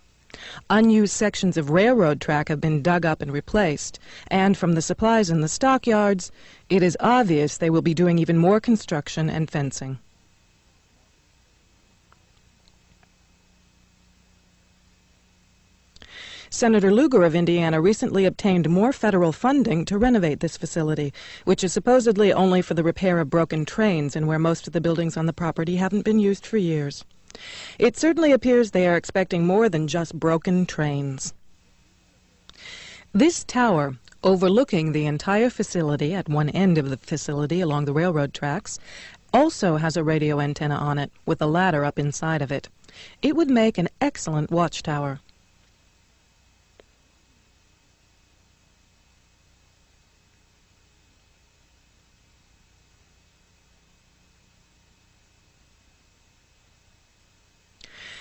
Speaker 3: Unused sections of railroad track have been dug up and replaced, and from the supplies in the stockyards, it is obvious they will be doing even more construction and fencing. Senator Lugar of Indiana recently obtained more federal funding to renovate this facility, which is supposedly only for the repair of broken trains and where most of the buildings on the property haven't been used for years. It certainly appears they are expecting more than just broken trains. This tower, overlooking the entire facility at one end of the facility along the railroad tracks, also has a radio antenna on it with a ladder up inside of it. It would make an excellent watchtower.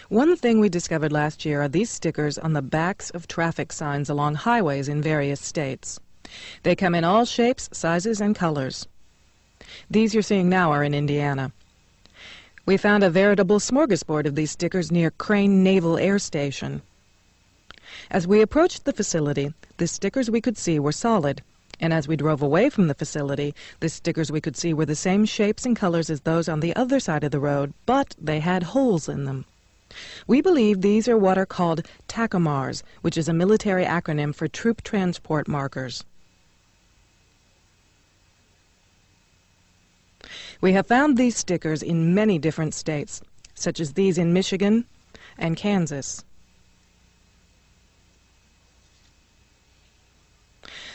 Speaker 3: One thing we discovered last year are these stickers on the backs of traffic signs along highways in various states. They come in all shapes, sizes, and colors. These you're seeing now are in Indiana. We found a veritable smorgasbord of these stickers near Crane Naval Air Station. As we approached the facility, the stickers we could see were solid, and as we drove away from the facility, the stickers we could see were the same shapes and colors as those on the other side of the road, but they had holes in them. We believe these are what are called tachomars, which is a military acronym for troop transport markers. We have found these stickers in many different states, such as these in Michigan and Kansas.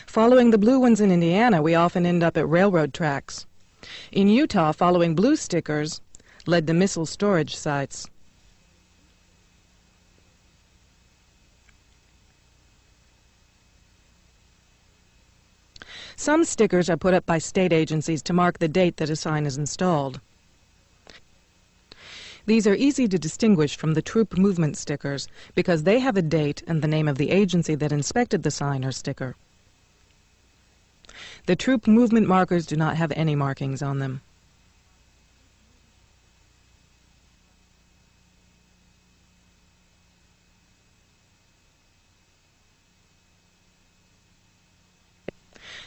Speaker 3: Following the blue ones in Indiana, we often end up at railroad tracks. In Utah, following blue stickers led to missile storage sites. Some stickers are put up by state agencies to mark the date that a sign is installed. These are easy to distinguish from the troop movement stickers because they have a date and the name of the agency that inspected the sign or sticker. The troop movement markers do not have any markings on them.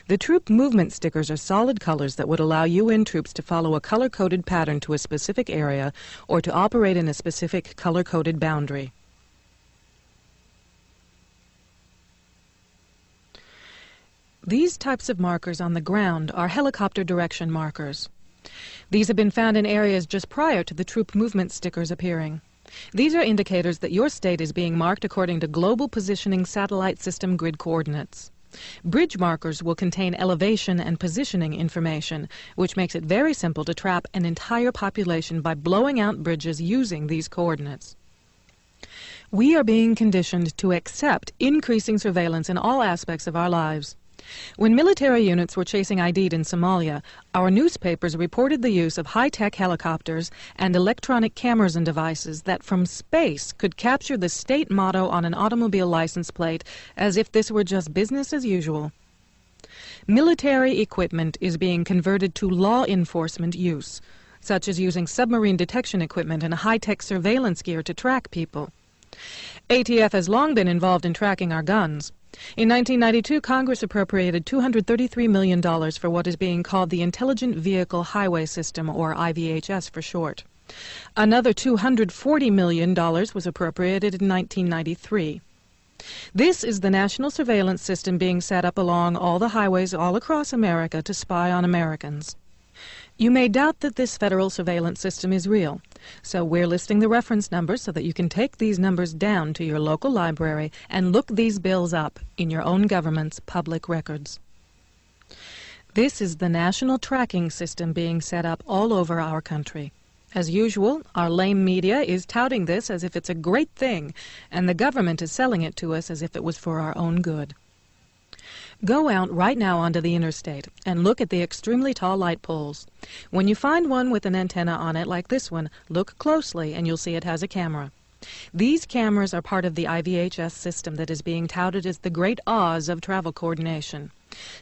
Speaker 3: The troop movement stickers are solid colors that would allow UN troops to follow a color-coded pattern to a specific area or to operate in a specific color-coded boundary. These types of markers on the ground are helicopter direction markers. These have been found in areas just prior to the troop movement stickers appearing. These are indicators that your state is being marked according to Global Positioning Satellite System grid coordinates. Bridge markers will contain elevation and positioning information, which makes it very simple to trap an entire population by blowing out bridges using these coordinates. We are being conditioned to accept increasing surveillance in all aspects of our lives. When military units were chasing ID'd in Somalia, our newspapers reported the use of high-tech helicopters and electronic cameras and devices that from space could capture the state motto on an automobile license plate as if this were just business as usual. Military equipment is being converted to law enforcement use, such as using submarine detection equipment and high-tech surveillance gear to track people. ATF has long been involved in tracking our guns. In 1992, Congress appropriated $233 million for what is being called the Intelligent Vehicle Highway System, or IVHS for short. Another $240 million was appropriated in 1993. This is the national surveillance system being set up along all the highways all across America to spy on Americans. You may doubt that this federal surveillance system is real, so we're listing the reference numbers so that you can take these numbers down to your local library and look these bills up in your own government's public records. This is the national tracking system being set up all over our country. As usual, our lame media is touting this as if it's a great thing, and the government is selling it to us as if it was for our own good. Go out right now onto the interstate and look at the extremely tall light poles. When you find one with an antenna on it like this one, look closely and you'll see it has a camera. These cameras are part of the IVHS system that is being touted as the Great Oz of travel coordination.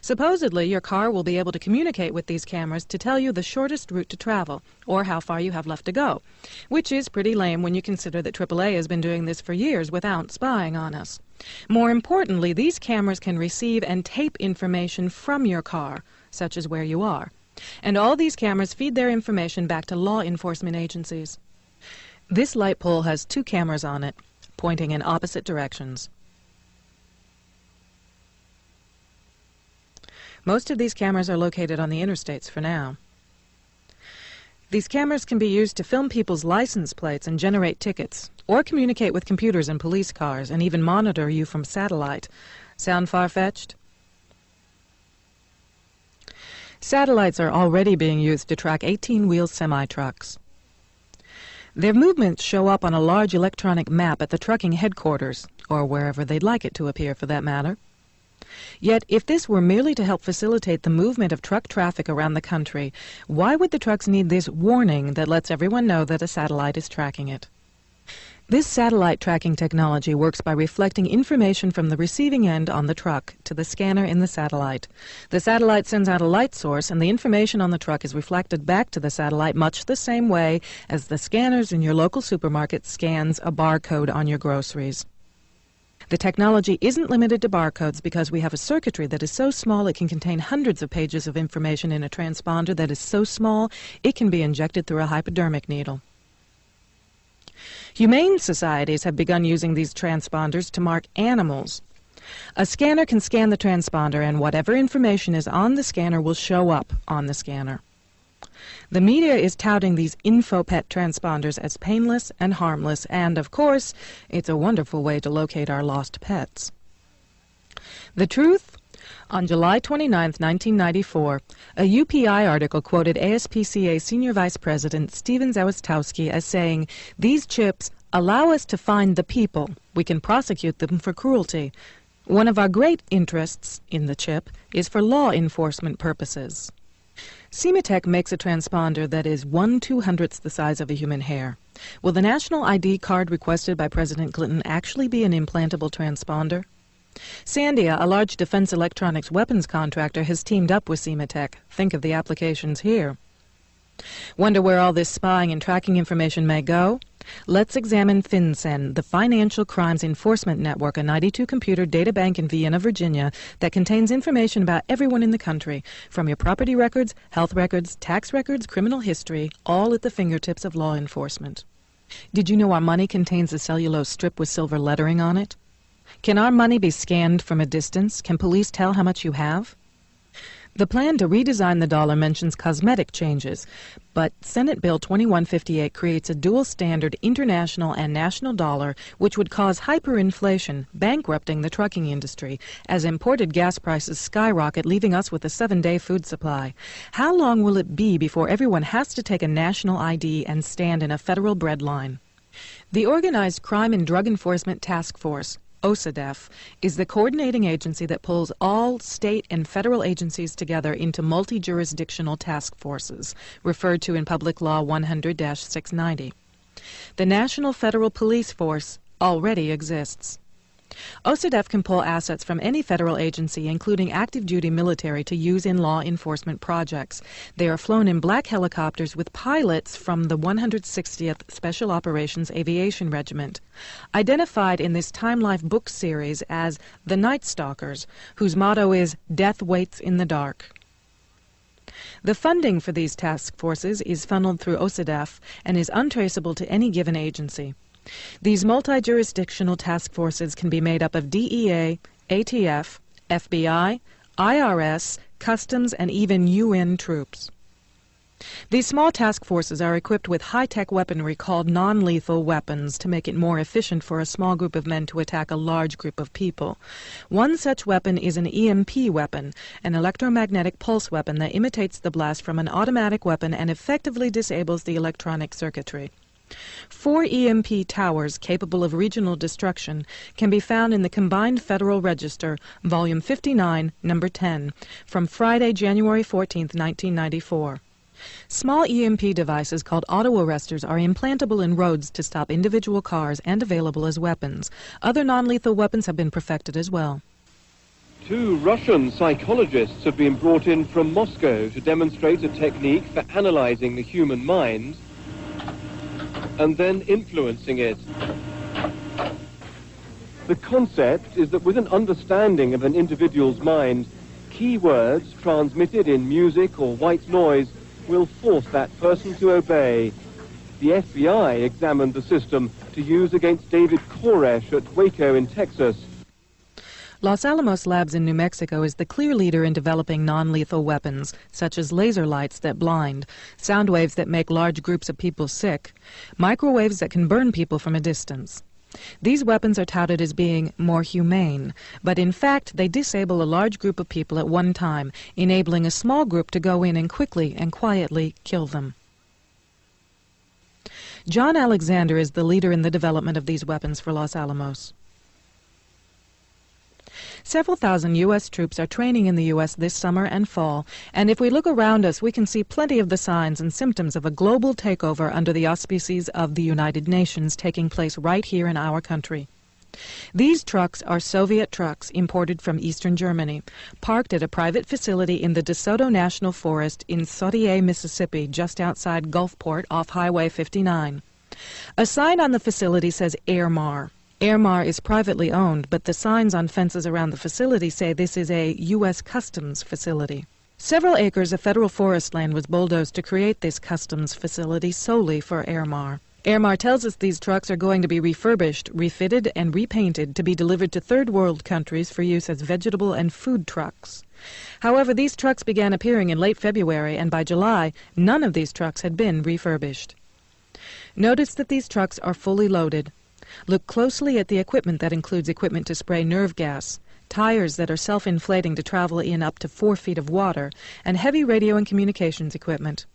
Speaker 3: Supposedly, your car will be able to communicate with these cameras to tell you the shortest route to travel, or how far you have left to go, which is pretty lame when you consider that AAA has been doing this for years without spying on us. More importantly, these cameras can receive and tape information from your car, such as where you are. And all these cameras feed their information back to law enforcement agencies. This light pole has two cameras on it, pointing in opposite directions. Most of these cameras are located on the interstates for now. These cameras can be used to film people's license plates and generate tickets, or communicate with computers in police cars and even monitor you from satellite. Sound far-fetched? Satellites are already being used to track 18-wheel semi-trucks. Their movements show up on a large electronic map at the trucking headquarters, or wherever they'd like it to appear for that matter. Yet, if this were merely to help facilitate the movement of truck traffic around the country, why would the trucks need this warning that lets everyone know that a satellite is tracking it? This satellite tracking technology works by reflecting information from the receiving end on the truck to the scanner in the satellite. The satellite sends out a light source, and the information on the truck is reflected back to the satellite much the same way as the scanners in your local supermarket scans a barcode on your groceries. The technology isn't limited to barcodes because we have a circuitry that is so small it can contain hundreds of pages of information in a transponder that is so small it can be injected through a hypodermic needle. Humane societies have begun using these transponders to mark animals. A scanner can scan the transponder, and whatever information is on the scanner will show up on the scanner. The media is touting these InfoPet transponders as painless and harmless, and, of course, it's a wonderful way to locate our lost pets. The truth? On July 29, 1994, a UPI article quoted ASPCA Senior Vice President Stephen Zawistowski as saying, "These chips allow us to find the people. We can prosecute them for cruelty. One of our great interests in the chip is for law enforcement purposes." Sematech makes a transponder that is 1/200th the size of a human hair. Will the national ID card requested by President Clinton actually be an implantable transponder? Sandia, a large defense electronics weapons contractor, has teamed up with Sematech. Think of the applications here. Wonder where all this spying and tracking information may go? Let's examine FinCEN, the Financial Crimes Enforcement Network, a 92-computer databank in Vienna, Virginia, that contains information about everyone in the country, from your property records, health records, tax records, criminal history, all at the fingertips of law enforcement. Did you know our money contains a cellulose strip with silver lettering on it? Can our money be scanned from a distance? Can police tell how much you have? The plan to redesign the dollar mentions cosmetic changes, but Senate Bill 2158 creates a dual-standard international and national dollar which would cause hyperinflation, bankrupting the trucking industry, as imported gas prices skyrocket, leaving us with a 7-day food supply. How long will it be before everyone has to take a national ID and stand in a federal bread line? The Organized Crime and Drug Enforcement Task Force, OCDEF, is the coordinating agency that pulls all state and federal agencies together into multi-jurisdictional task forces, referred to in Public Law 100-690. The National Federal Police Force already exists. OCDEF can pull assets from any federal agency, including active-duty military, to use in law enforcement projects. They are flown in black helicopters with pilots from the 160th Special Operations Aviation Regiment, identified in this Time Life book series as the Night Stalkers, whose motto is "Death Waits in the Dark." The funding for these task forces is funneled through OCDEF and is untraceable to any given agency. These multi-jurisdictional task forces can be made up of DEA, ATF, FBI, IRS, Customs, and even UN troops. These small task forces are equipped with high-tech weaponry called non-lethal weapons to make it more efficient for a small group of men to attack a large group of people. One such weapon is an EMP weapon, an electromagnetic pulse weapon that imitates the blast from an automatic weapon and effectively disables the electronic circuitry. 4 EMP towers capable of regional destruction can be found in the Combined Federal Register, Volume 59, Number 10, from Friday, January 14, 1994. Small EMP devices called auto-arresters are implantable in roads to stop individual cars and available as weapons. Other non-lethal weapons have been perfected as well.
Speaker 8: 2 Russian psychologists have been brought in from Moscow to demonstrate a technique for analyzing the human mind and then influencing it. The concept is that with an understanding of an individual's mind, key words transmitted in music or white noise will force that person to obey. The FBI examined the system to use against David Koresh at Waco in Texas.
Speaker 3: Los Alamos Labs in New Mexico is the clear leader in developing non-lethal weapons, such as laser lights that blind, sound waves that make large groups of people sick, microwaves that can burn people from a distance. These weapons are touted as being more humane, but in fact they disable a large group of people at one time, enabling a small group to go in and quickly and quietly kill them. John Alexander is the leader in the development of these weapons for Los Alamos. Several thousand U.S. troops are training in the U.S. this summer and fall, and if we look around us, we can see plenty of the signs and symptoms of a global takeover under the auspices of the United Nations taking place right here in our country. These trucks are Soviet trucks imported from eastern Germany, parked at a private facility in the DeSoto National Forest in Sautier, Mississippi, just outside Gulfport off Highway 59. A sign on the facility says Airmar. Airmar is privately owned, but the signs on fences around the facility say this is a U.S. Customs facility. Several acres of federal forest land was bulldozed to create this customs facility solely for Airmar. Airmar tells us these trucks are going to be refurbished, refitted, and repainted to be delivered to third world countries for use as vegetable and food trucks. However, these trucks began appearing in late February, and by July, none of these trucks had been refurbished. Notice that these trucks are fully loaded. Look closely at the equipment that includes equipment to spray nerve gas, tires that are self-inflating to travel in up to 4 feet of water, and heavy radio and communications equipment.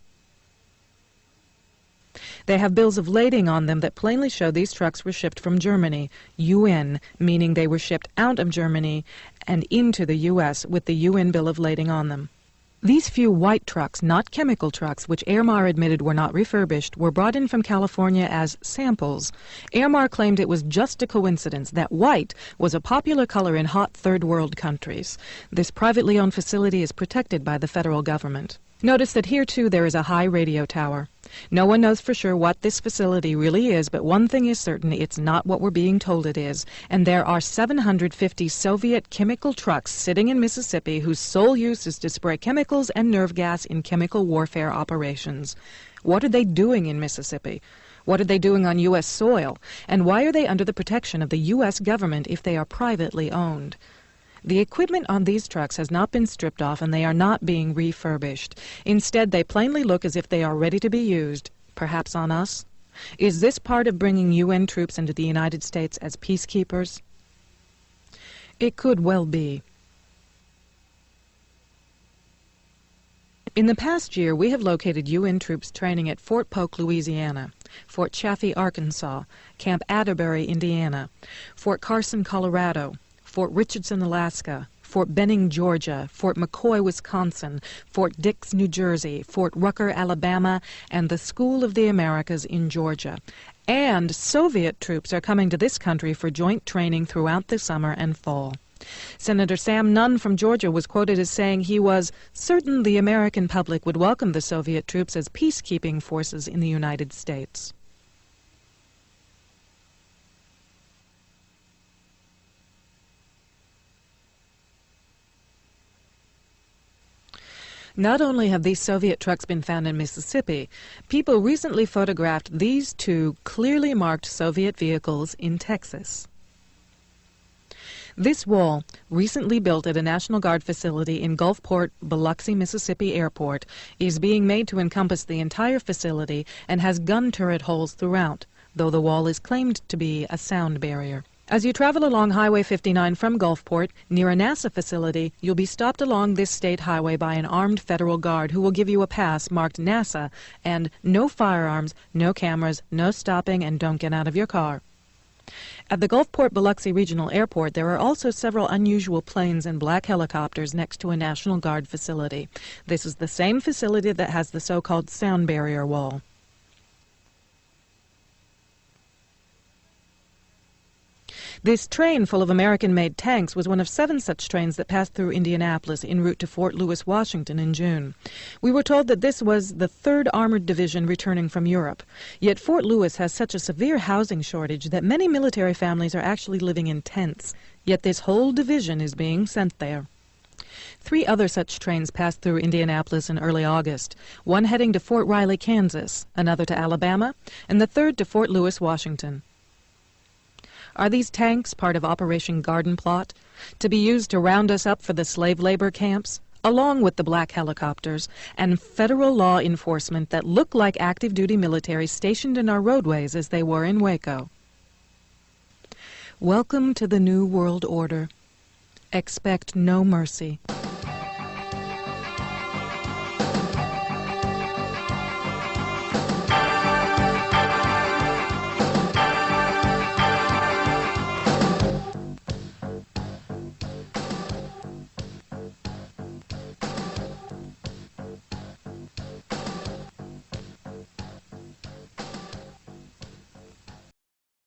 Speaker 3: They have bills of lading on them that plainly show these trucks were shipped from Germany, UN, meaning they were shipped out of Germany and into the U.S. with the UN bill of lading on them. These few white trucks, not chemical trucks, which Airmar admitted were not refurbished, were brought in from California as samples. Airmar claimed it was just a coincidence that white was a popular color in hot third world countries. This privately owned facility is protected by the federal government. Notice that here, too, there is a high radio tower. No one knows for sure what this facility really is, but one thing is certain, it's not what we're being told it is. And there are 750 Soviet chemical trucks sitting in Mississippi whose sole use is to spray chemicals and nerve gas in chemical warfare operations. What are they doing in Mississippi? What are they doing on U.S. soil? And why are they under the protection of the U.S. government if they are privately owned? The equipment on these trucks has not been stripped off, and they are not being refurbished. Instead, they plainly look as if they are ready to be used, perhaps on us. Is this part of bringing UN troops into the United States as peacekeepers? It could well be. In the past year, we have located UN troops training at Fort Polk, Louisiana, Fort Chaffee, Arkansas, Camp Atterbury, Indiana, Fort Carson, Colorado, Fort Richardson, Alaska, Fort Benning, Georgia, Fort McCoy, Wisconsin, Fort Dix, New Jersey, Fort Rucker, Alabama, and the School of the Americas in Georgia. And Soviet troops are coming to this country for joint training throughout the summer and fall. Senator Sam Nunn from Georgia was quoted as saying he was certain the American public would welcome the Soviet troops as peacekeeping forces in the United States. Not only have these Soviet trucks been found in Mississippi, people recently photographed these two clearly marked Soviet vehicles in Texas. This wall, recently built at a National Guard facility in Gulfport, Biloxi, Mississippi Airport, is being made to encompass the entire facility and has gun turret holes throughout, though the wall is claimed to be a sound barrier. As you travel along Highway 59 from Gulfport, near a NASA facility, you'll be stopped along this state highway by an armed federal guard who will give you a pass marked NASA and no firearms, no cameras, no stopping, and don't get out of your car. At the Gulfport Biloxi Regional Airport, there are also several unusual planes and black helicopters next to a National Guard facility. This is the same facility that has the so-called sound barrier wall. This train full of American-made tanks was one of 7 such trains that passed through Indianapolis en route to Fort Lewis, Washington in June. We were told that this was the 3rd Armored Division returning from Europe. Yet Fort Lewis has such a severe housing shortage that many military families are actually living in tents. Yet this whole division is being sent there. 3 other such trains passed through Indianapolis in early August, one heading to Fort Riley, Kansas, another to Alabama, and the 3rd to Fort Lewis, Washington. Are these tanks part of Operation Garden Plot, to be used to round us up for the slave labor camps, along with the black helicopters and federal law enforcement that look like active-duty military stationed in our roadways as they were in Waco? Welcome to the New World Order. Expect no mercy.